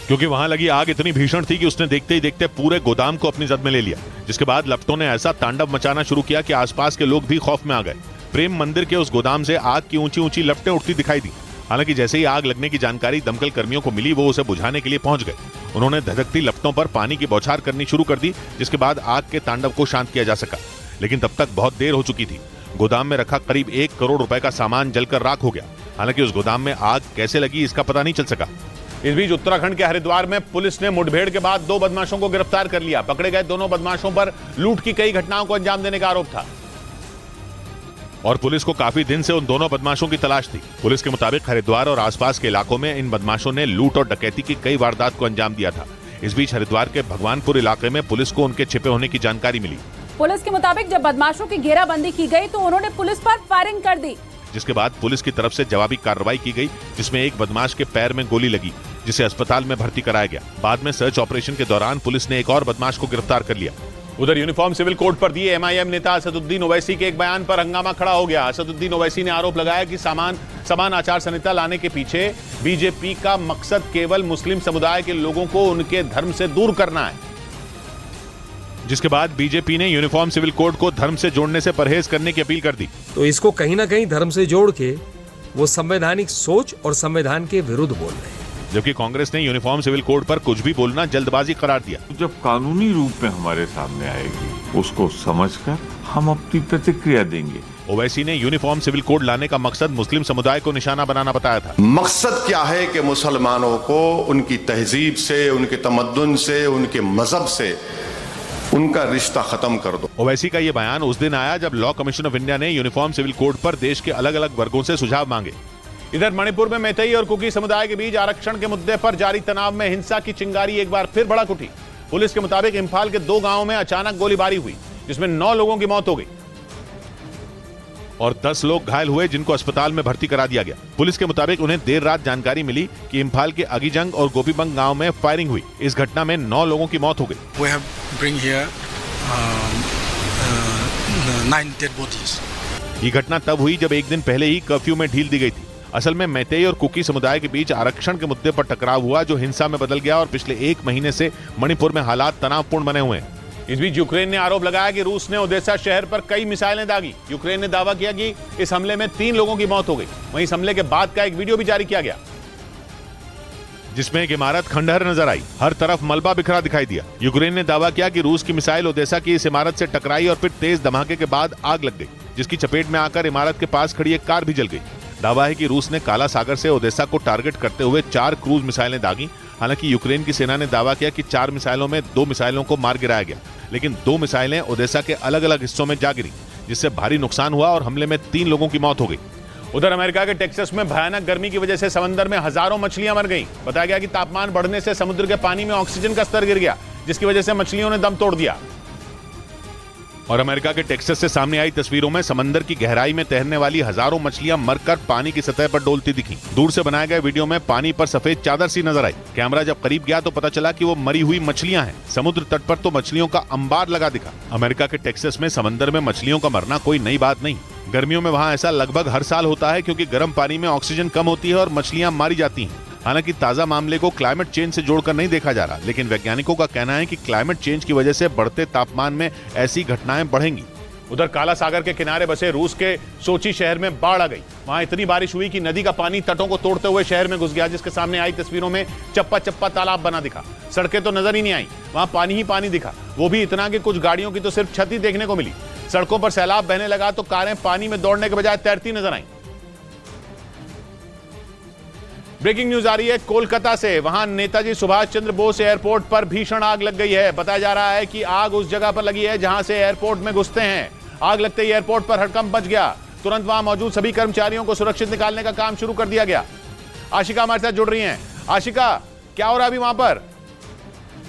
क्योंकि वहां लगी आग इतनी भीषण थी कि उसने देखते ही देखते पूरे गोदाम को अपनी जद में ले लिया, जिसके बाद लपटों ने ऐसा तांडव मचाना शुरू किया कि आसपास के लोग भी खौफ में आ गए। प्रेम मंदिर के उस गोदाम से आग की ऊंची ऊंची लपटें उठती दिखाई दी। हालांकि जैसे ही आग लगने की जानकारी दमकल कर्मियों को मिली, वो उसे बुझाने के लिए पहुंच गए। उन्होंने धधकती लपटों पर पानी की बौछार करनी शुरू कर दी, जिसके बाद आग के तांडव को शांत किया जा सका, लेकिन तब तक बहुत देर हो चुकी थी। गोदाम में रखा करीब 1 करोड़ रुपए का सामान जलकर राख हो गया। हालांकि उस गोदाम में आग कैसे लगी, इसका पता नहीं चल सका। इस बीच उत्तराखंड के हरिद्वार में पुलिस ने मुठभेड़ के बाद 2 बदमाशों को गिरफ्तार कर लिया। पकड़े गए दोनों बदमाशों पर लूट की कई घटनाओं को अंजाम देने का आरोप था और पुलिस को काफी दिन से उन दोनों बदमाशों की तलाश थी। पुलिस के मुताबिक हरिद्वार और आसपास के इलाकों में इन बदमाशों ने लूट और डकैती की कई वारदात को अंजाम दिया था। इस बीच हरिद्वार के भगवानपुर इलाके में पुलिस को उनके छिपे होने की जानकारी मिली। पुलिस के मुताबिक जब बदमाशों की घेराबंदी की गई तो उन्होंने पुलिस पर फायरिंग कर दी, जिसके बाद पुलिस की तरफ से जवाबी कार्रवाई की गई, जिसमें एक बदमाश के पैर में गोली लगी, जिसे अस्पताल में भर्ती कराया गया। बाद में सर्च ऑपरेशन के दौरान पुलिस ने एक और बदमाश को गिरफ्तार कर लिया। उधर यूनिफॉर्म सिविल कोड पर दिए MIM नेता असदुद्दीन ओवैसी के एक बयान पर हंगामा खड़ा हो गया। असदुद्दीन ओवैसी ने आरोप लगाया कि समान आचार संहिता लाने के पीछे बीजेपी का मकसद केवल मुस्लिम समुदाय के लोगों को उनके धर्म से दूर करना है, जिसके बाद बीजेपी ने यूनिफॉर्म सिविल कोड को धर्म से जोड़ने से परहेज करने की अपील कर दी। तो इसको कहीं ना कहीं धर्म से जोड़ के वो संवैधानिक सोच और संविधान के विरुद्ध बोल रहे हैं। जबकि कांग्रेस ने यूनिफॉर्म सिविल कोड पर कुछ भी बोलना जल्दबाजी करार दिया। जब कानूनी रूप में हमारे सामने आएगी, उसको समझकर हम अपनी प्रतिक्रिया देंगे। ओवैसी ने यूनिफॉर्म सिविल कोड लाने का मकसद मुस्लिम समुदाय को निशाना बनाना बताया था। मकसद क्या है कि मुसलमानों को उनकी तहजीब से, उनके तमद्दुन से, उनके मजहब से उनका रिश्ता खत्म कर दो। ओवैसी का ये बयान उस दिन आया जब लॉ कमीशन ऑफ इंडिया ने यूनिफॉर्म सिविल कोड पर देश के अलग अलग वर्गों से सुझाव मांगे। इधर मणिपुर में मैतेई और कुकी समुदाय के बीच आरक्षण के मुद्दे पर जारी तनाव में हिंसा की चिंगारी एक बार फिर भड़क उठी। पुलिस के मुताबिक इंफाल के 2 गांवों में अचानक गोलीबारी हुई, जिसमें 9 लोगों की मौत हो गई और 10 लोग घायल हुए, जिनको अस्पताल में भर्ती करा दिया गया। पुलिस के मुताबिक उन्हें देर रात जानकारी मिली कि इंफाल के अगीजंग और गोपीबंग गांव में फायरिंग हुई। इस घटना में 9 लोगों की मौत हो गई। 9 dead bodies. ये घटना तब हुई जब एक दिन पहले ही कर्फ्यू में ढील दी गई थी। असल में मैतेई और कुकी समुदाय के बीच आरक्षण के मुद्दे पर टकराव हुआ, जो हिंसा में बदल गया और पिछले 1 महीने से मणिपुर में हालात तनावपूर्ण बने हुए हैं। इस बीच यूक्रेन ने आरोप लगाया कि रूस ने ओडेसा शहर पर कई मिसाइलें दागी। यूक्रेन ने दावा किया कि इस हमले में 3 लोगों की मौत हो गई। वहीं इस हमले के बाद का एक वीडियो भी जारी किया गया, जिसमें एक इमारत खंडहर नजर आई। हर तरफ मलबा बिखरा दिखाई दिया। यूक्रेन ने दावा किया कि रूस की मिसाइल ओडेसा की इस इमारत से टकराई और फिर तेज धमाके के बाद आग लग गई, जिसकी चपेट में आकर इमारत के पास खड़ी एक कार भी जल गई। दावा है कि रूस ने काला सागर से ओडेसा को टारगेट करते हुए 4 क्रूज मिसाइलें दागी। हालांकि यूक्रेन की सेना ने दावा किया कि 4 मिसाइलों में 2 मिसाइलों को मार गिराया गया, लेकिन 2 मिसाइलें ओडेसा के अलग अलग हिस्सों में जा गिरी, जिससे भारी नुकसान हुआ और हमले में 3 लोगों की मौत हो गई। उधर अमेरिका के टेक्सास में भयानक गर्मी की वजह से समंदर में हजारों मछलियां मर गईं। बताया गया कि तापमान बढ़ने से समुद्र के पानी में ऑक्सीजन का स्तर गिर गया, जिसकी वजह से मछलियों ने दम तोड़ दिया। और अमेरिका के टेक्सास से सामने आई तस्वीरों में समंदर की गहराई में तैरने वाली हजारों मछलियां मरकर पानी की सतह पर डोलती दिखी। दूर से बनाए गए वीडियो में पानी पर सफेद चादर सी नजर आई। कैमरा जब करीब गया तो पता चला कि वो मरी हुई मछलियां हैं। समुद्र तट पर तो मछलियों का अंबार लगा दिखा। अमेरिका के टेक्सास में समंदर में मछलियों का मरना कोई नई बात नहीं। गर्मियों में वहाँ ऐसा लगभग हर साल होता है, क्योंकि गर्म पानी में ऑक्सीजन कम होती है और मछलियां मारी जाती हैं। हालांकि ताजा मामले को क्लाइमेट चेंज से जोड़कर नहीं देखा जा रहा, लेकिन वैज्ञानिकों का कहना है कि क्लाइमेट चेंज की वजह से बढ़ते तापमान में ऐसी घटनाएं बढ़ेंगी। उधर काला सागर के किनारे बसे रूस के सोची शहर में बाढ़ आ गई। वहां इतनी बारिश हुई कि नदी का पानी तटों को तोड़ते हुए शहर में घुस गया, जिसके सामने आई तस्वीरों में चप्पा चप्पा तालाब बना दिखा। सड़कें तो नजर ही नहीं आई, वहां पानी ही पानी दिखा, वो भी इतना कि कुछ गाड़ियों की तो सिर्फ छत ही देखने को मिली। सड़कों पर सैलाब बहने लगा तो कारें पानी में दौड़ने के बजाय तैरती नजर आई। ब्रेकिंग न्यूज आ रही है कोलकाता से। वहां नेताजी सुभाष चंद्र बोस एयरपोर्ट पर भीषण आग लग गई है। बताया जा रहा है कि आग उस जगह पर लगी है जहां से एयरपोर्ट में घुसते हैं। आग लगते ही एयरपोर्ट पर हड़कंप मच गया। तुरंत वहां मौजूद सभी कर्मचारियों को सुरक्षित निकालने का काम शुरू कर दिया गया। आशिका हमारे साथ जुड़ रही हैं। आशिका, क्या हो रहा है अभी वहां पर?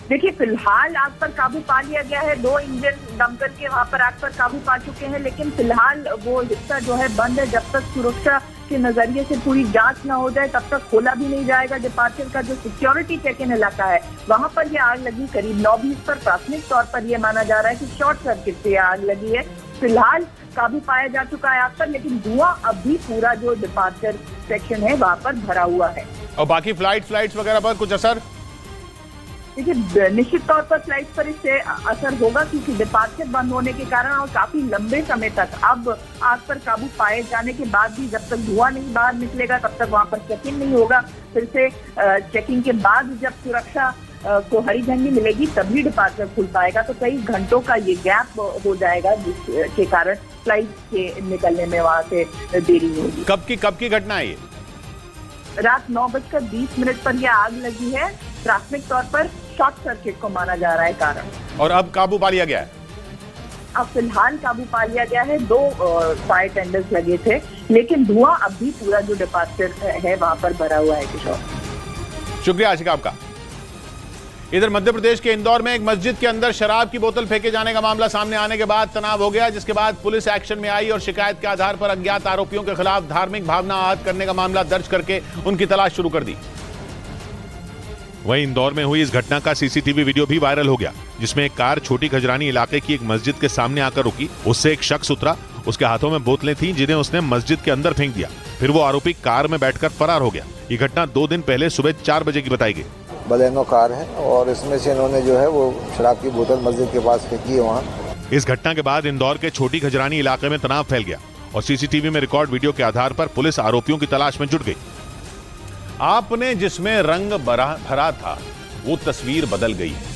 देखिए, फिलहाल आग पर काबू पा लिया गया है। 2 इंजन दमकल के वहां पर आग पर काबू पा चुके हैं, लेकिन फिलहाल वो हिस्सा जो है बंद है। जब तक सुरक्षा के नजरिए से पूरी जांच न हो जाए तब तक खोला भी नहीं जाएगा। डिपार्चर का जो सिक्योरिटी चेक इन इलाका है वहां पर यह आग लगी करीब 9:20 पर। प्राथमिक तौर पर यह माना जा रहा है कि शॉर्ट सर्किट से आग लगी है। फिलहाल काबू पाया जा चुका है आग पर, लेकिन धुआं अभी पूरा जो डिपार्चर सेक्शन है वहां पर भरा हुआ है। और बाकी फ्लाइट्स वगैरह पर कुछ असर? देखिए, निश्चित तौर पर फ्लाइट पर इससे असर होगा, क्योंकि डिपार्चर बंद होने के कारण और काफी लंबे समय तक अब आग पर काबू पाए जाने के बाद भी जब तक धुआं नहीं बाहर निकलेगा तब तक वहां पर चेकिंग नहीं होगा। फिर से चेकिंग के बाद जब सुरक्षा को हरी झंडी मिलेगी तभी डिपार्चर खुल पाएगा। तो कई घंटों का ये गैप हो जाएगा, जिसके कारण फ्लाइट के निकलने में वहां से देरी होगी। कब की घटना है ये? रात 9:20 पर यह आग लगी है। प्राथमिक तौर पर शॉर्ट सर्किट को माना जा रहा है कारण। और अब काबू पा लिया गया है? अब फिलहाल काबू पा लिया गया है। 2 फायर टेंडर्स लगे थे, लेकिन धुआं अब भी पूरा जो डिपार्चर है वहां पर भरा हुआ है। किशोर, शुक्रिया आशिका आपका। इधर मध्य प्रदेश के इंदौर में एक मस्जिद के अंदर शराब की बोतल फेंके जाने का मामला सामने आने के बाद तनाव हो गया, जिसके बाद पुलिस एक्शन में आई और शिकायत के आधार पर अज्ञात आरोपियों के खिलाफ धार्मिक भावना आहत करने का मामला दर्ज करके उनकी तलाश शुरू कर दी। वहीं इंदौर में हुई इस घटना का सीसीटीवी वीडियो भी वायरल हो गया, जिसमें एक कार छोटी खजरानी इलाके की एक मस्जिद के सामने आकर रुकी। उससे एक शख्स उतरा, उसके हाथों में बोतलें थीं जिन्हें उसने मस्जिद के अंदर फेंक दिया। फिर वो आरोपी कार में बैठकर फरार हो गया। ये घटना 2 दिन पहले सुबह 4 बजे की बताई गई। बलेनो कार है और इसमें से इन्होंने जो है वो शराब की बोतल मस्जिद के पास फेंकी है वहाँ। इस घटना के बाद इंदौर के छोटी खजरानी इलाके में तनाव फैल गया और सीसीटीवी में रिकॉर्ड वीडियो के आधार पर पुलिस आरोपियों की तलाश में जुट गई। आपने जिसमें रंग भरा था वो तस्वीर बदल गई है।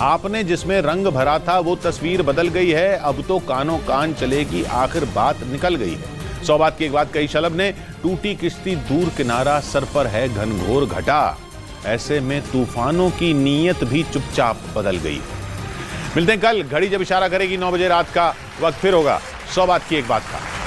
आपने जिसमें रंग भरा था वो तस्वीर बदल गई है। अब तो कानों कान चलेगी, आखिर बात निकल गई है। 100 बात की एक बात कही शलभ ने। टूटी किश्ती दूर किनारा, सर पर है घनघोर घटा। ऐसे में तूफानों की नीयत भी चुपचाप बदल गई है। मिलते हैं कल, घड़ी जब इशारा करेगी 9 बजे रात का वक्त फिर होगा 100 बात की एक बात का।